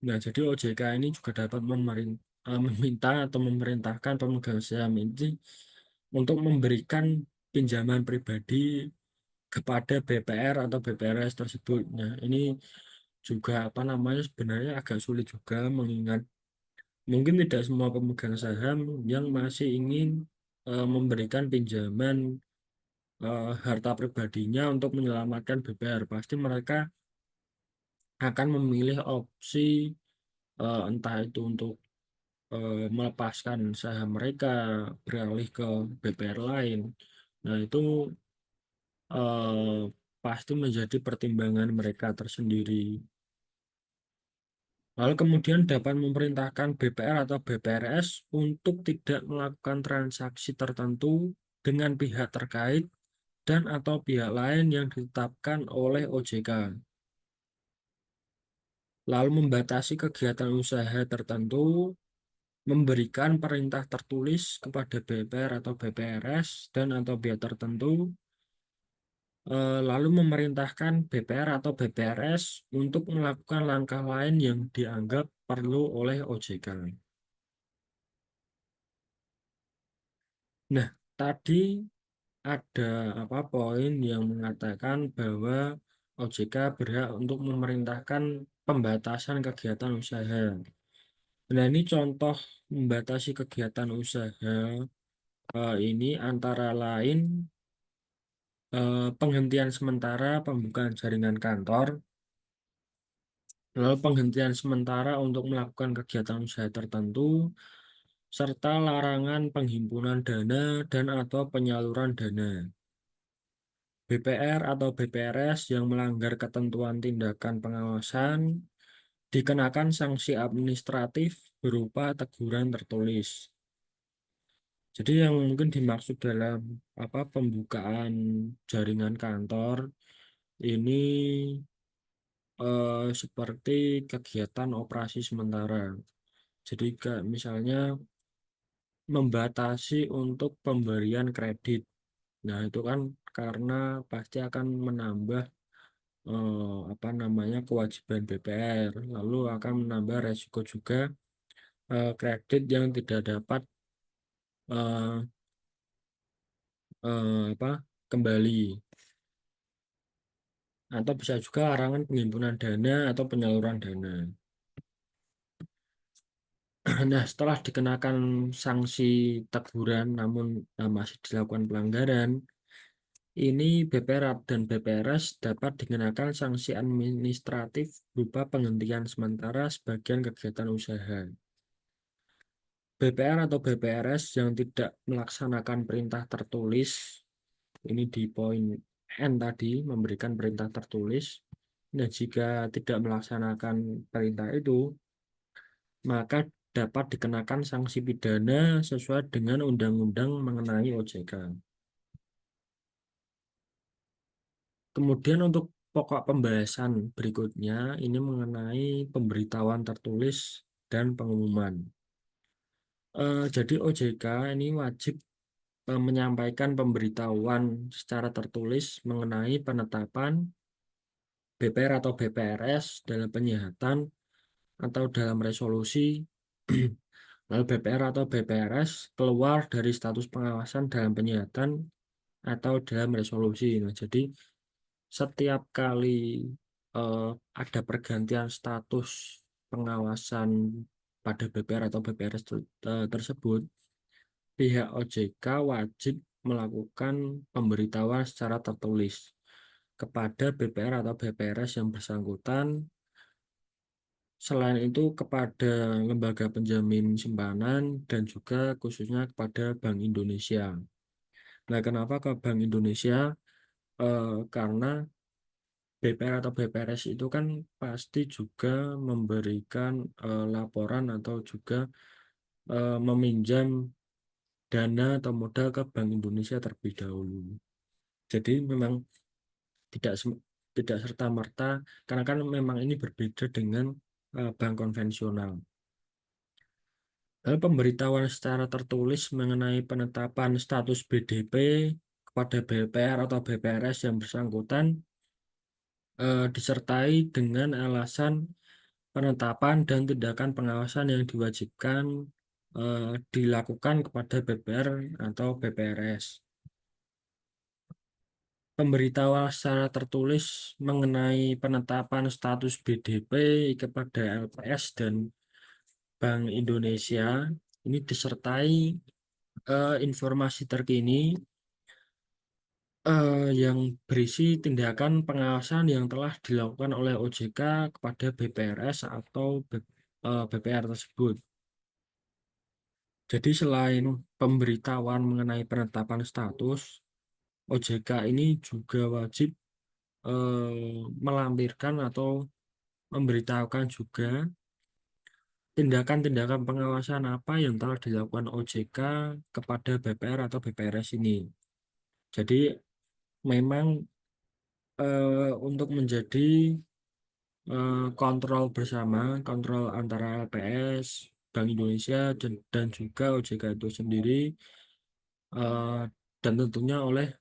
Nah, jadi OJK ini juga dapat meminta atau memerintahkan pemegang saham ini untuk memberikan pinjaman pribadi kepada BPR atau BPRS tersebut. Nah, ini juga apa namanya sebenarnya agak sulit juga mengingat mungkin tidak semua pemegang saham yang masih ingin memberikan pinjaman harta pribadinya untuk menyelamatkan BPR. Pasti mereka akan memilih opsi entah itu untuk melepaskan saham mereka beralih ke BPR lain. Nah, itu eh, pasti menjadi pertimbangan mereka tersendiri. Lalu kemudian dapat memerintahkan BPR atau BPRS untuk tidak melakukan transaksi tertentu dengan pihak terkait dan atau pihak lain yang ditetapkan oleh OJK. Lalu membatasi kegiatan usaha tertentu, memberikan perintah tertulis kepada BPR atau BPRS dan atau pihak tertentu, lalu memerintahkan BPR atau BPRS untuk melakukan langkah lain yang dianggap perlu oleh OJK. Nah, tadi ada apa poin yang mengatakan bahwa OJK berhak untuk memerintahkan pembatasan kegiatan usaha. Nah, ini contoh membatasi kegiatan usaha ini antara lain penghentian sementara pembukaan jaringan kantor, lalu penghentian sementara untuk melakukan kegiatan usaha tertentu, serta larangan penghimpunan dana dan atau penyaluran dana. BPR atau BPRS yang melanggar ketentuan tindakan pengawasan dikenakan sanksi administratif berupa teguran tertulis. Jadi yang mungkin dimaksud dalam apa pembukaan jaringan kantor ini seperti kegiatan operasi sementara. Jadi misalnya membatasi untuk pemberian kredit. Nah, itu kan karena pasti akan menambah apa namanya kewajiban BPR, lalu akan menambah resiko juga kredit yang tidak dapat eh, apa kembali atau bisa juga larangan penghimpunan dana atau penyaluran dana. Nah, setelah dikenakan sanksi teguran namun masih dilakukan pelanggaran, ini BPR dan BPRS dapat dikenakan sanksi administratif berupa penghentian sementara sebagian kegiatan usaha. BPR atau BPRS yang tidak melaksanakan perintah tertulis, ini di poin N tadi, memberikan perintah tertulis. Nah, jika tidak melaksanakan perintah itu, maka dapat dikenakan sanksi pidana sesuai dengan undang-undang mengenai OJK. Kemudian untuk pokok pembahasan berikutnya ini mengenai pemberitahuan tertulis dan pengumuman. Jadi OJK ini wajib menyampaikan pemberitahuan secara tertulis mengenai penetapan BPR atau BPRS dalam penyihatan atau dalam resolusi. Lalu BPR atau BPRS keluar dari status pengawasan dalam penyihatan atau dalam resolusi. Nah, jadi setiap kali eh, ada pergantian status pengawasan pada BPR atau BPRS tersebut, pihak OJK wajib melakukan pemberitahuan secara tertulis kepada BPR atau BPRS yang bersangkutan. Selain itu kepada lembaga penjamin simpanan dan juga khususnya kepada Bank Indonesia. Nah, kenapa ke Bank Indonesia? Karena BPR atau BPRS itu kan pasti juga memberikan laporan atau juga meminjam dana atau modal ke Bank Indonesia terlebih dahulu. Jadi memang tidak tidak serta-merta, karena kan memang ini berbeda dengan bank konvensional. Lalu pemberitahuan secara tertulis mengenai penetapan status BDP kepada BPR atau BPRS yang bersangkutan disertai dengan alasan penetapan dan tindakan pengawasan yang diwajibkan dilakukan kepada BPR atau BPRS. Pemberitahuan secara tertulis mengenai penetapan status BDP kepada LPS dan Bank Indonesia ini disertai informasi terkini yang berisi tindakan pengawasan yang telah dilakukan oleh OJK kepada BPRS atau BPR tersebut. Jadi selain pemberitahuan mengenai penetapan status, OJK ini juga wajib melampirkan atau memberitahukan juga tindakan-tindakan pengawasan apa yang telah dilakukan OJK kepada BPR atau BPRS ini. Jadi memang untuk menjadi kontrol bersama, kontrol antara LPS, Bank Indonesia, dan juga OJK itu sendiri, eh, dan tentunya oleh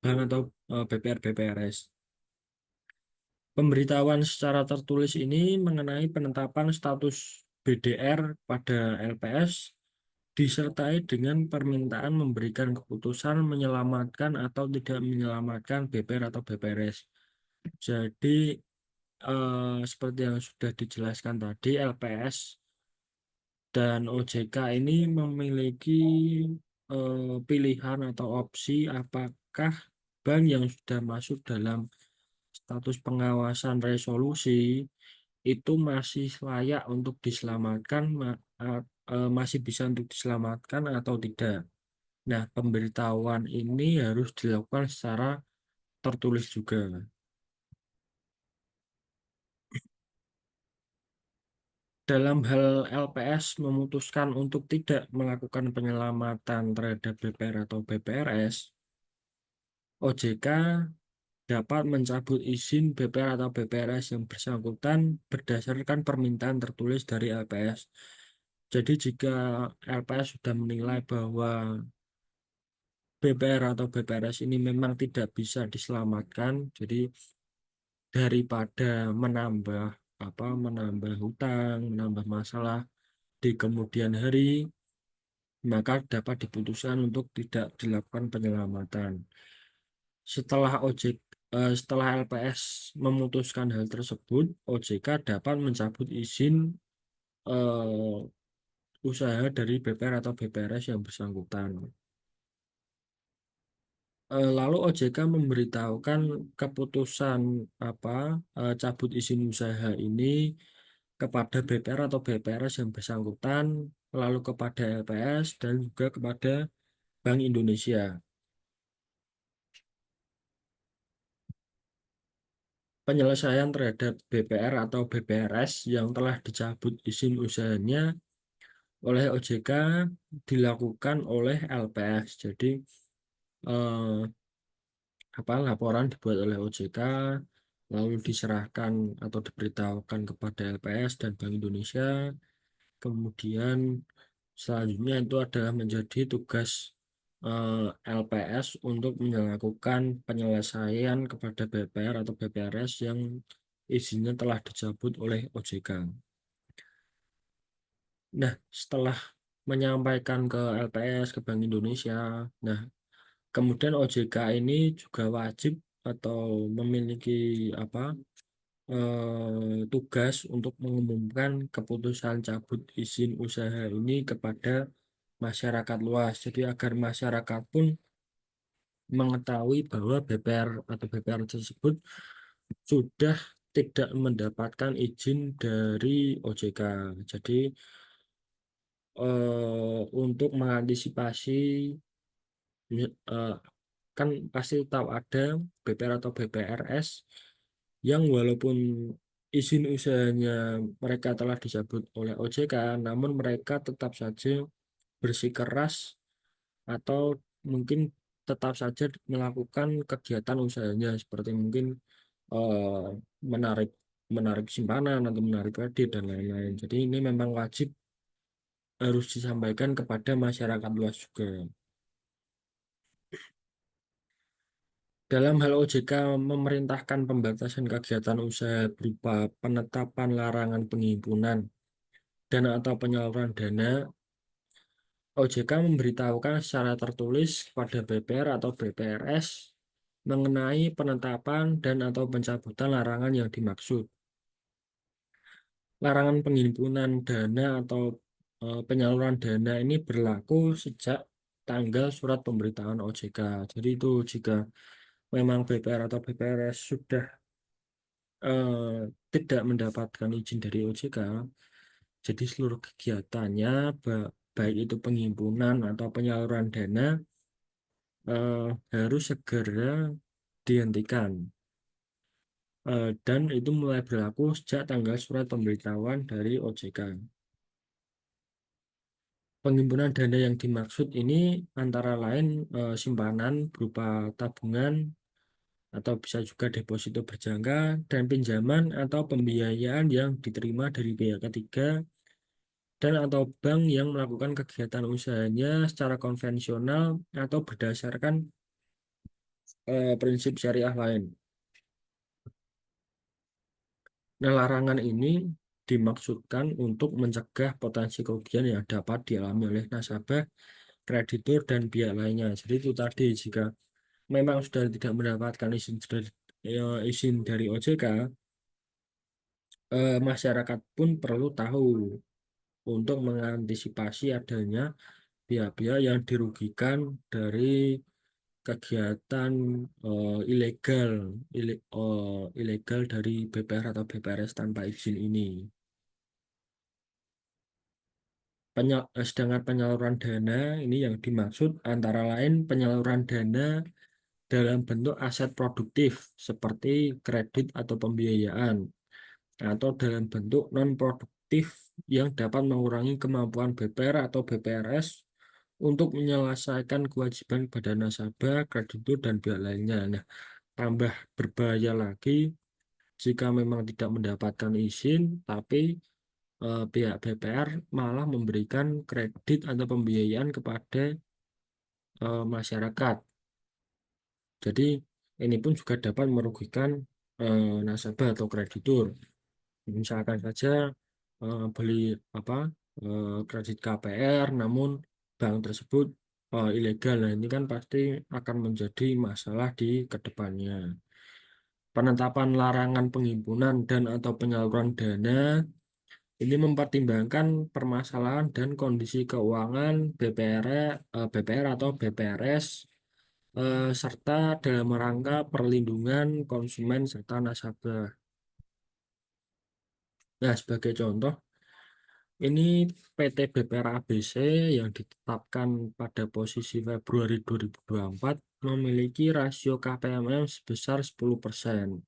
bank atau BPR BPRS. Pemberitahuan secara tertulis ini mengenai penetapan status BDR pada LPS disertai dengan permintaan memberikan keputusan menyelamatkan atau tidak menyelamatkan BPR atau BPRS. Jadi seperti yang sudah dijelaskan tadi, LPS dan OJK ini memiliki pilihan atau opsi apakah bank yang sudah masuk dalam status pengawasan resolusi itu masih layak untuk diselamatkan, masih bisa untuk diselamatkan atau tidak. Nah, pemberitahuan ini harus dilakukan secara tertulis juga. Dalam hal LPS memutuskan untuk tidak melakukan penyelamatan terhadap BPR atau BPRS, OJK dapat mencabut izin BPR atau BPRS yang bersangkutan berdasarkan permintaan tertulis dari LPS. Jadi jika LPS sudah menilai bahwa BPR atau BPRS ini memang tidak bisa diselamatkan, jadi daripada menambah menambah hutang, menambah masalah di kemudian hari, maka dapat diputuskan untuk tidak dilakukan penyelamatan. Setelah LPS memutuskan hal tersebut, OJK dapat mencabut izin eh, usaha dari BPR atau BPRS yang bersangkutan. Lalu OJK memberitahukan keputusan apa cabut izin usaha ini kepada BPR atau BPRS yang bersangkutan, lalu kepada LPS dan juga kepada Bank Indonesia. Penyelesaian terhadap BPR atau BPRS yang telah dicabut izin usahanya oleh OJK dilakukan oleh LPS. Jadi eh, laporan dibuat oleh OJK lalu diserahkan atau diberitahukan kepada LPS dan Bank Indonesia. Kemudian selanjutnya itu adalah menjadi tugas LPS untuk melakukan penyelesaian kepada BPR atau BPRS yang izinnya telah dicabut oleh OJK. Nah, setelah menyampaikan ke LPS, ke Bank Indonesia, nah kemudian OJK ini juga wajib atau memiliki apa tugas untuk mengumumkan keputusan cabut izin usaha ini kepada masyarakat luas. Jadi agar masyarakat pun mengetahui bahwa BPR atau BPR tersebut sudah tidak mendapatkan izin dari OJK. Jadi untuk mengantisipasi eh, kan pasti tahu ada BPR atau BPRS yang walaupun izin usahanya mereka telah dicabut oleh OJK, namun mereka tetap saja bersikeras atau mungkin tetap saja melakukan kegiatan usahanya seperti mungkin eh, menarik menarik simpanan atau menarik kredit dan lain-lain. Jadi ini memang wajib harus disampaikan kepada masyarakat luas juga. Dalam hal OJK memerintahkan pembatasan kegiatan usaha berupa penetapan larangan penghimpunan dana atau penyaluran dana, OJK memberitahukan secara tertulis kepada BPR atau BPRS mengenai penetapan dan atau pencabutan larangan yang dimaksud. Larangan penghimpunan dana atau penyaluran dana ini berlaku sejak tanggal surat pemberitahuan OJK. Jadi itu jika memang BPR atau BPRS sudah eh, tidak mendapatkan izin dari OJK, jadi seluruh kegiatannya baik itu penghimpunan atau penyaluran dana harus segera dihentikan. Dan itu mulai berlaku sejak tanggal surat pemberitahuan dari OJK. Penghimpunan dana yang dimaksud ini antara lain simpanan berupa tabungan atau bisa juga deposito berjangka dan pinjaman atau pembiayaan yang diterima dari pihak ketiga dan atau bank yang melakukan kegiatan usahanya secara konvensional atau berdasarkan prinsip syariah lain. Nah, larangan ini dimaksudkan untuk mencegah potensi kerugian yang dapat dialami oleh nasabah, kreditur, dan pihak lainnya. Jadi itu tadi jika memang sudah tidak mendapatkan izin dari OJK, masyarakat pun perlu tahu untuk mengantisipasi adanya pihak-pihak yang dirugikan dari kegiatan ilegal dari BPR atau BPRS tanpa izin ini. Sedangkan penyaluran dana ini yang dimaksud antara lain penyaluran dana dalam bentuk aset produktif seperti kredit atau pembiayaan atau dalam bentuk non produktif yang dapat mengurangi kemampuan BPR atau BPRS untuk menyelesaikan kewajiban pada nasabah, kreditur, dan pihak lainnya. Nah, tambah berbahaya lagi jika memang tidak mendapatkan izin, tapi pihak BPR malah memberikan kredit atau pembiayaan kepada masyarakat. Jadi ini pun juga dapat merugikan nasabah atau kreditur. Misalkan saja beli apa kredit KPR, namun bank tersebut ilegal. Nah, ini kan pasti akan menjadi masalah di kedepannya. Penetapan larangan penghimpunan dan atau penyaluran dana ini mempertimbangkan permasalahan dan kondisi keuangan BPR atau BPRS serta dalam rangka perlindungan konsumen serta nasabah. Nah, sebagai contoh, ini PT BPR ABC yang ditetapkan pada posisi Februari 2024 memiliki rasio KPMM sebesar 10%.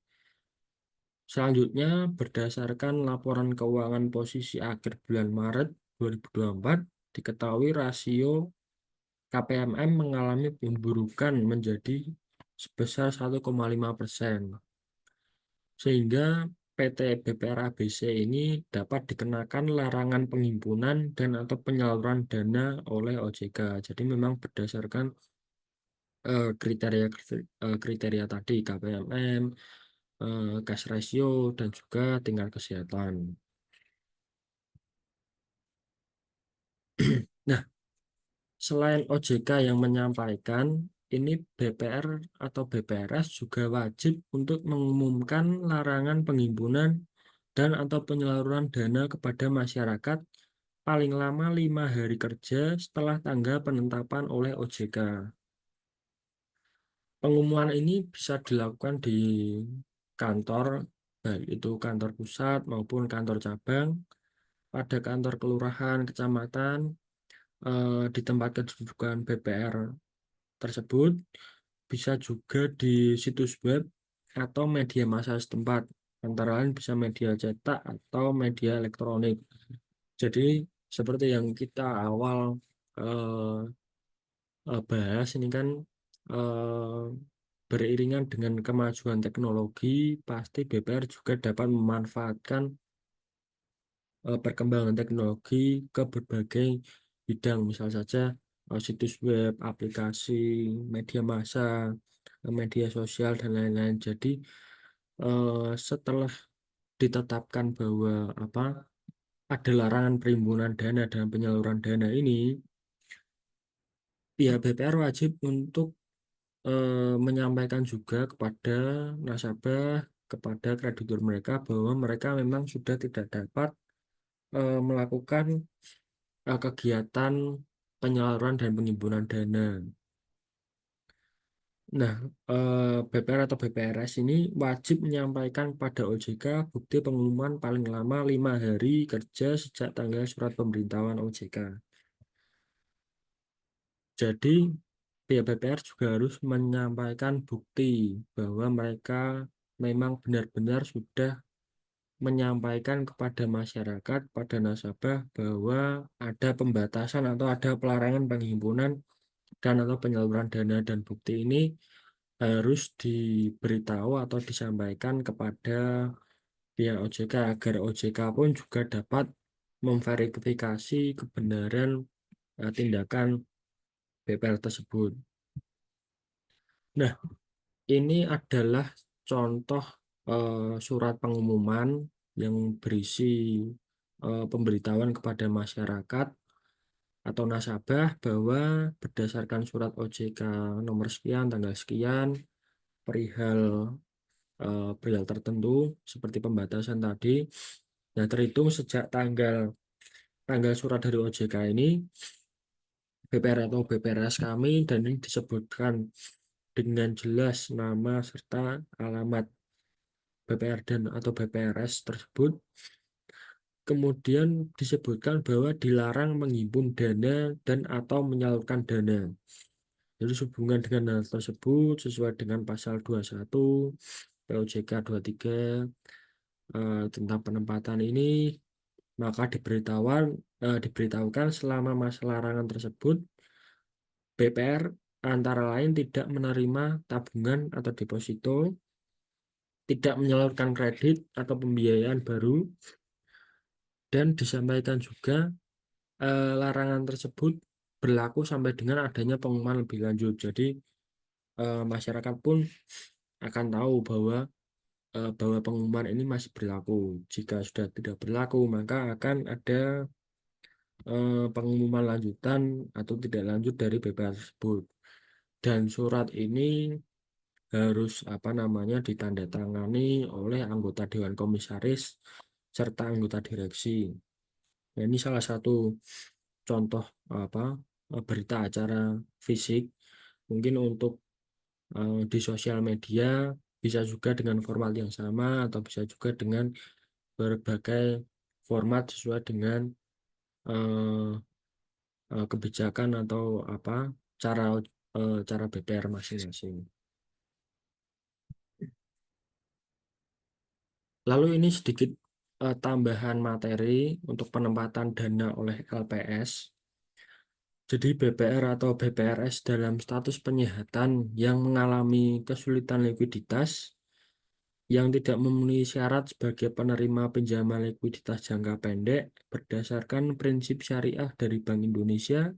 Selanjutnya, berdasarkan laporan keuangan posisi akhir bulan Maret 2024, diketahui rasio KPMM mengalami pemburukan menjadi sebesar 1,5%, sehingga PT BPR ABC ini dapat dikenakan larangan penghimpunan dan atau penyaluran dana oleh OJK. Jadi memang berdasarkan kriteria tadi KPMM, cash ratio, dan juga tingkat kesehatan. Nah, selain OJK yang menyampaikan, ini BPR atau BPRS juga wajib untuk mengumumkan larangan penghimpunan dan atau penyaluran dana kepada masyarakat paling lama 5 hari kerja setelah tanggal penetapan oleh OJK. Pengumuman ini bisa dilakukan di kantor, baik itu kantor pusat maupun kantor cabang, pada kantor kelurahan, kecamatan, di tempat kedudukan BPR tersebut, bisa juga di situs web atau media massa setempat. Antara lain bisa media cetak atau media elektronik. Jadi seperti yang kita awal eh, bahas ini kan eh, beriringan dengan kemajuan teknologi, pasti BPR juga dapat memanfaatkan perkembangan teknologi ke berbagai bidang, misal saja situs web, aplikasi, media massa, media sosial, dan lain-lain. Jadi setelah ditetapkan bahwa apa ada larangan perimbunan dana dan penyaluran dana ini, pihak BPR wajib untuk menyampaikan juga kepada nasabah, kepada kreditur mereka bahwa mereka memang sudah tidak dapat melakukan kegiatan penyaluran dan penghimpunan dana. Nah, BPR atau BPRS ini wajib menyampaikan pada OJK bukti pengumuman paling lama 5 hari kerja sejak tanggal surat pemberitahuan OJK. Jadi, pihak BPR juga harus menyampaikan bukti bahwa mereka memang benar-benar sudah menyampaikan kepada masyarakat, pada nasabah bahwa ada pembatasan atau ada pelarangan penghimpunan dan atau penyaluran dana, dan bukti ini harus diberitahu atau disampaikan kepada pihak OJK agar OJK pun juga dapat memverifikasi kebenaran tindakan BPR tersebut. Nah, ini adalah contoh surat pengumuman yang berisi pemberitahuan kepada masyarakat atau nasabah bahwa berdasarkan surat OJK nomor sekian tanggal sekian perihal perihal tertentu seperti pembatasan tadi. Nah, terhitung sejak tanggal tanggal surat dari OJK ini, BPR atau BPRS kami dan ini disebutkan dengan jelas nama serta alamat BPR dan atau BPRS tersebut. Kemudian disebutkan bahwa dilarang menghimpun dana dan atau menyalurkan dana. Jadi sehubungan dengan hal tersebut sesuai dengan pasal 21 POJK 23 tentang penempatan ini, maka diberitahukan selama masa larangan tersebut BPR antara lain tidak menerima tabungan atau deposito, tidak menyalurkan kredit atau pembiayaan baru, dan disampaikan juga larangan tersebut berlaku sampai dengan adanya pengumuman lebih lanjut. Jadi masyarakat pun akan tahu bahwa pengumuman ini masih berlaku. Jika sudah tidak berlaku, maka akan ada pengumuman lanjutan atau tidak lanjut dari BPR tersebut. Dan surat ini harus apa namanya ditandatangani oleh anggota Dewan Komisaris serta anggota direksi. Nah, ini salah satu contoh apa berita acara fisik. Mungkin untuk di sosial media bisa juga dengan format yang sama atau bisa juga dengan berbagai format sesuai dengan eh, kebijakan atau apa cara cara BPR masing-masing. Lalu ini sedikit tambahan materi untuk penempatan dana oleh LPS. Jadi BPR atau BPRS dalam status penyihatan yang mengalami kesulitan likuiditas, yang tidak memenuhi syarat sebagai penerima pinjaman likuiditas jangka pendek berdasarkan prinsip syariah dari Bank Indonesia,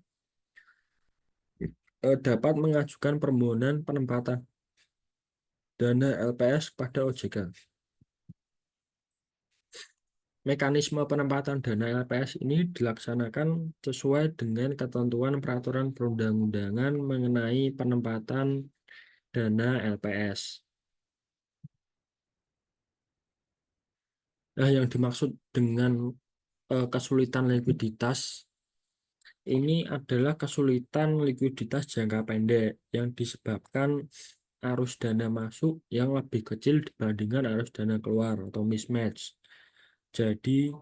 dapat mengajukan permohonan penempatan dana LPS pada OJK. Mekanisme penempatan dana LPS ini dilaksanakan sesuai dengan ketentuan peraturan perundang-undangan mengenai penempatan dana LPS. Nah, yang dimaksud dengan kesulitan likuiditas ini adalah kesulitan likuiditas jangka pendek yang disebabkan arus dana masuk yang lebih kecil dibandingkan arus dana keluar atau mismatch. Jadi,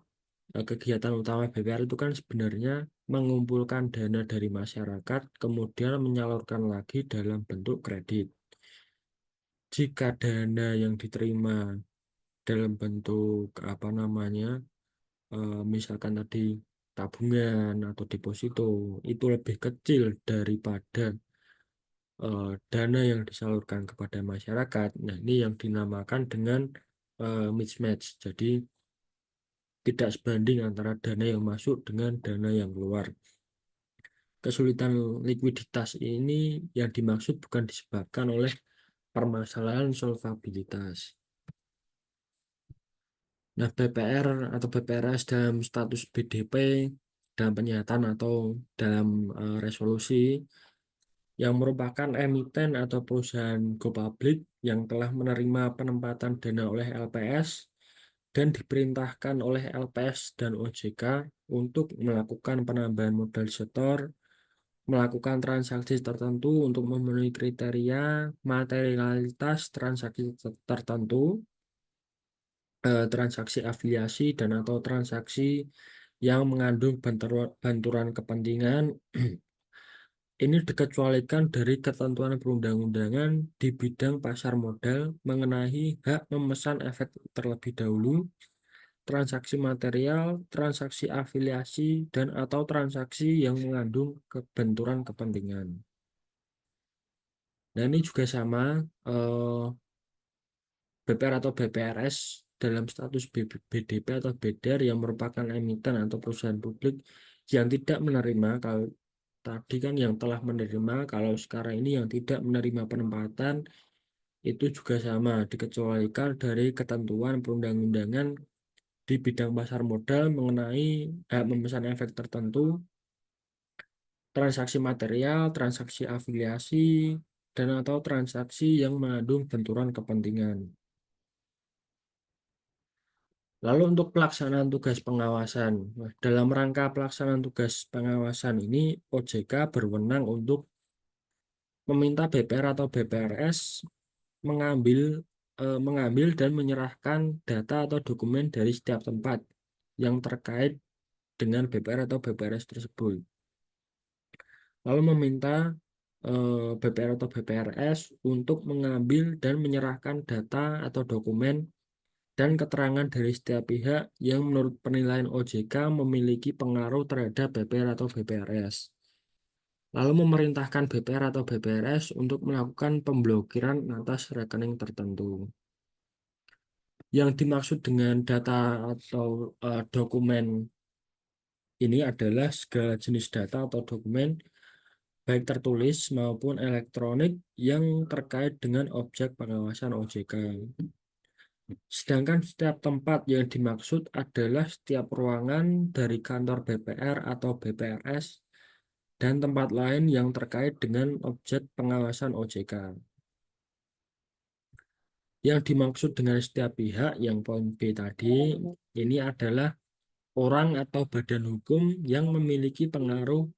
kegiatan utama BPR itu kan sebenarnya mengumpulkan dana dari masyarakat, kemudian menyalurkan lagi dalam bentuk kredit. jika dana yang diterima dalam bentuk apa namanya, misalkan tadi tabungan atau deposito itu lebih kecil daripada dana yang disalurkan kepada masyarakat. Nah, ini yang dinamakan dengan mismatch. Jadi tidak sebanding antara dana yang masuk dengan dana yang keluar. Kesulitan likuiditas ini yang dimaksud bukan disebabkan oleh permasalahan solvabilitas. Nah, BPR atau BPRS dalam status BDP, dalam penyataan atau dalam resolusi yang merupakan emiten atau perusahaan go public yang telah menerima penempatan dana oleh LPS dan diperintahkan oleh LPS dan OJK untuk melakukan penambahan modal setor, melakukan transaksi tertentu untuk memenuhi kriteria materialitas transaksi tertentu, transaksi afiliasi dan atau transaksi yang mengandung benturan kepentingan. Ini dikecualikan dari ketentuan perundang-undangan di bidang pasar modal mengenai hak memesan efek terlebih dahulu, transaksi material, transaksi afiliasi, dan atau transaksi yang mengandung kebenturan kepentingan. Nah, ini juga sama, BPR atau BPRS dalam status BDP atau BEDAR yang merupakan emiten atau perusahaan publik yang tidak menerima, kalau tadi kan yang telah menerima, kalau sekarang ini yang tidak menerima penempatan itu juga sama, dikecualikan dari ketentuan perundang-undangan di bidang pasar modal mengenai hak memesan efek tertentu, transaksi material, transaksi afiliasi, dan atau transaksi yang mengandung benturan kepentingan. Lalu untuk pelaksanaan tugas pengawasan, nah, dalam rangka pelaksanaan tugas pengawasan ini OJK berwenang untuk meminta BPR atau BPRS mengambil dan menyerahkan data atau dokumen dari setiap tempat yang terkait dengan BPR atau BPRS tersebut. Lalu meminta BPR atau BPRS untuk mengambil dan menyerahkan data atau dokumen dan keterangan dari setiap pihak yang menurut penilaian OJK memiliki pengaruh terhadap BPR atau BPRS. Lalu memerintahkan BPR atau BPRS untuk melakukan pemblokiran atas rekening tertentu. Yang dimaksud dengan data atau dokumen ini adalah segala jenis data atau dokumen baik tertulis maupun elektronik yang terkait dengan objek pengawasan OJK. Sedangkan setiap tempat yang dimaksud adalah setiap ruangan dari kantor BPR atau BPRS dan tempat lain yang terkait dengan objek pengawasan OJK. Yang dimaksud dengan setiap pihak yang poin B tadi, ini adalah orang atau badan hukum yang memiliki pengaruh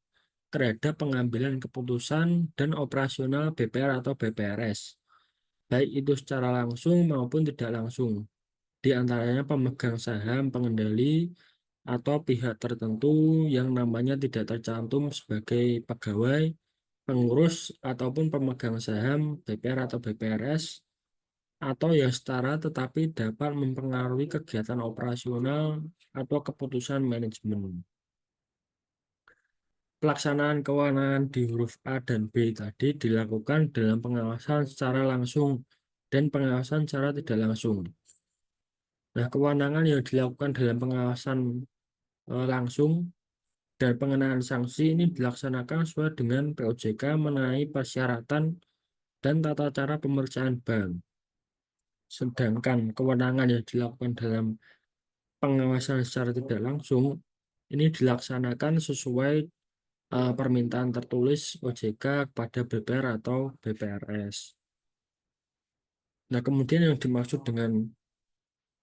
terhadap pengambilan keputusan dan operasional BPR atau BPRS, baik itu secara langsung maupun tidak langsung. Di antaranya pemegang saham, pengendali, atau pihak tertentu yang namanya tidak tercantum sebagai pegawai, pengurus, ataupun pemegang saham BPR atau BPRS, atau yang setara tetapi dapat mempengaruhi kegiatan operasional atau keputusan manajemen. Pelaksanaan kewenangan di huruf A dan B tadi dilakukan dalam pengawasan secara langsung dan pengawasan secara tidak langsung. Nah, kewenangan yang dilakukan dalam pengawasan langsung dan pengenaan sanksi ini dilaksanakan sesuai dengan POJK mengenai persyaratan dan tata cara pemeriksaan bank. Sedangkan kewenangan yang dilakukan dalam pengawasan secara tidak langsung ini dilaksanakan sesuai permintaan tertulis OJK kepada BPR atau BPRS. Nah, kemudian yang dimaksud dengan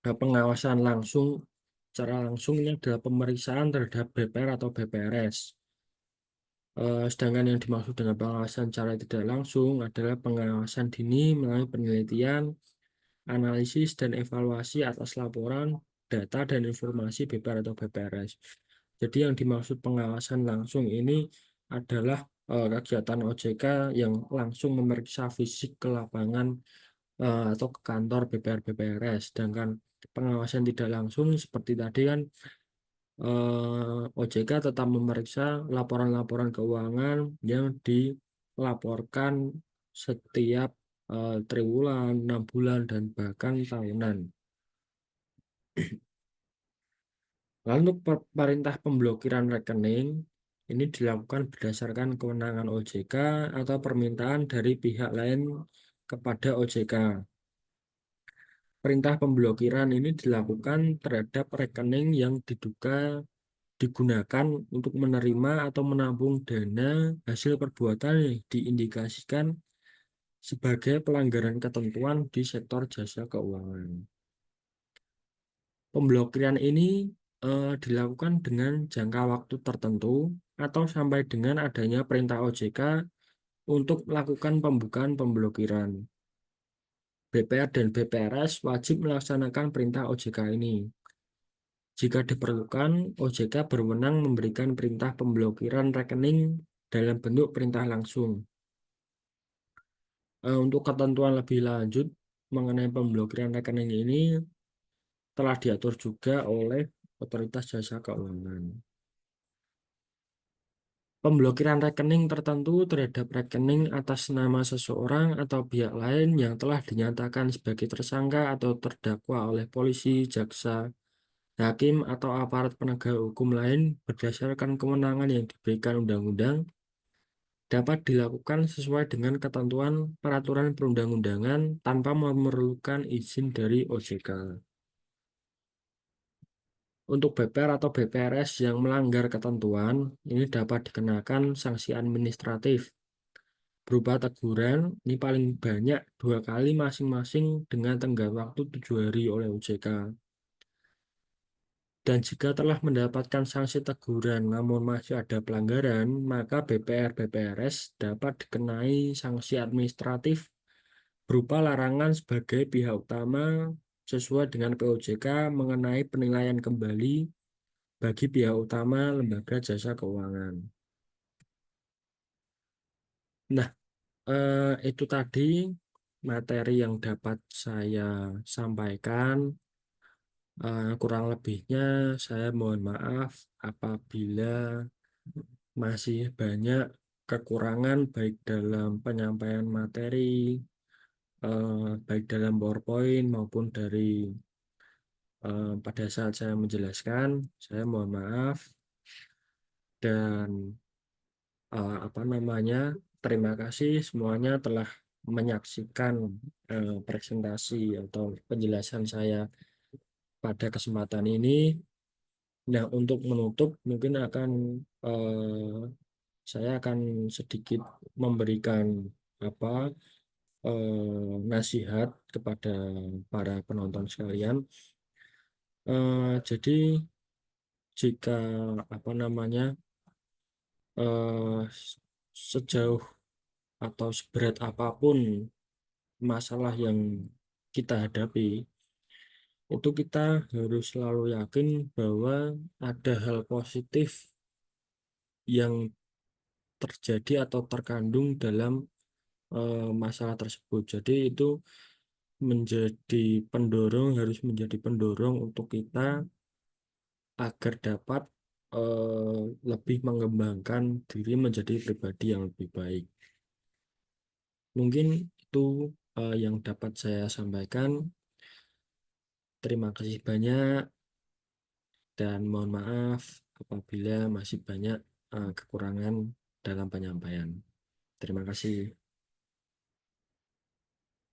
pengawasan langsung, secara langsung ini adalah pemeriksaan terhadap BPR atau BPRS. Sedangkan yang dimaksud dengan pengawasan secara tidak langsung adalah pengawasan dini melalui penelitian, analisis, dan evaluasi atas laporan, data, dan informasi BPR atau BPRS. Jadi yang dimaksud pengawasan langsung ini adalah kegiatan OJK yang langsung memeriksa fisik ke lapangan atau ke kantor BPR BPRS. Sedangkan pengawasan tidak langsung seperti tadi kan OJK tetap memeriksa laporan-laporan keuangan yang dilaporkan setiap triwulan, 6 bulan, dan bahkan tahunan. Lalu untuk perintah pemblokiran rekening ini dilakukan berdasarkan kewenangan OJK atau permintaan dari pihak lain kepada OJK. Perintah pemblokiran ini dilakukan terhadap rekening yang diduga digunakan untuk menerima atau menampung dana hasil perbuatan yang diindikasikan sebagai pelanggaran ketentuan di sektor jasa keuangan. Pemblokiran ini dilakukan dengan jangka waktu tertentu atau sampai dengan adanya perintah OJK untuk melakukan pembukaan pemblokiran. BPR dan BPRS wajib melaksanakan perintah OJK ini. Jika diperlukan, OJK berwenang memberikan perintah pemblokiran rekening dalam bentuk perintah langsung. Untuk ketentuan lebih lanjut mengenai pemblokiran rekening ini telah diatur juga oleh Otoritas Jasa Keuangan. Pemblokiran rekening tertentu terhadap rekening atas nama seseorang atau pihak lain yang telah dinyatakan sebagai tersangka atau terdakwa oleh polisi, jaksa, hakim, atau aparat penegak hukum lain berdasarkan kewenangan yang diberikan undang-undang dapat dilakukan sesuai dengan ketentuan peraturan perundang-undangan tanpa memerlukan izin dari OJK. Untuk BPR atau BPRS yang melanggar ketentuan, ini dapat dikenakan sanksi administratif berupa teguran, ini paling banyak 2 kali masing-masing dengan tenggat waktu 7 hari oleh OJK. Dan jika telah mendapatkan sanksi teguran namun masih ada pelanggaran, maka BPR BPRS dapat dikenai sanksi administratif berupa larangan sebagai pihak utama sesuai dengan POJK mengenai penilaian kembali bagi pihak utama lembaga jasa keuangan. Nah, itu tadi materi yang dapat saya sampaikan. Kurang lebihnya saya mohon maaf apabila masih banyak kekurangan baik dalam penyampaian materi, baik dalam PowerPoint maupun dari pada saat saya menjelaskan. Saya mohon maaf dan apa namanya, terima kasih semuanya telah menyaksikan presentasi atau penjelasan saya pada kesempatan ini. Nah, untuk menutup mungkin eh, saya akan sedikit memberikan apa nasihat kepada para penonton sekalian. Jadi jika apa namanya eh, sejauh atau seberat apapun masalah yang kita hadapi, itu kita harus selalu yakin bahwa ada hal positif yang terjadi atau terkandung dalam masalah tersebut. Jadi itu menjadi pendorong, harus menjadi pendorong untuk kita agar dapat lebih mengembangkan diri menjadi pribadi yang lebih baik. Mungkin itu yang dapat saya sampaikan. Terima kasih banyak dan mohon maaf apabila masih banyak kekurangan dalam penyampaian. Terima kasih.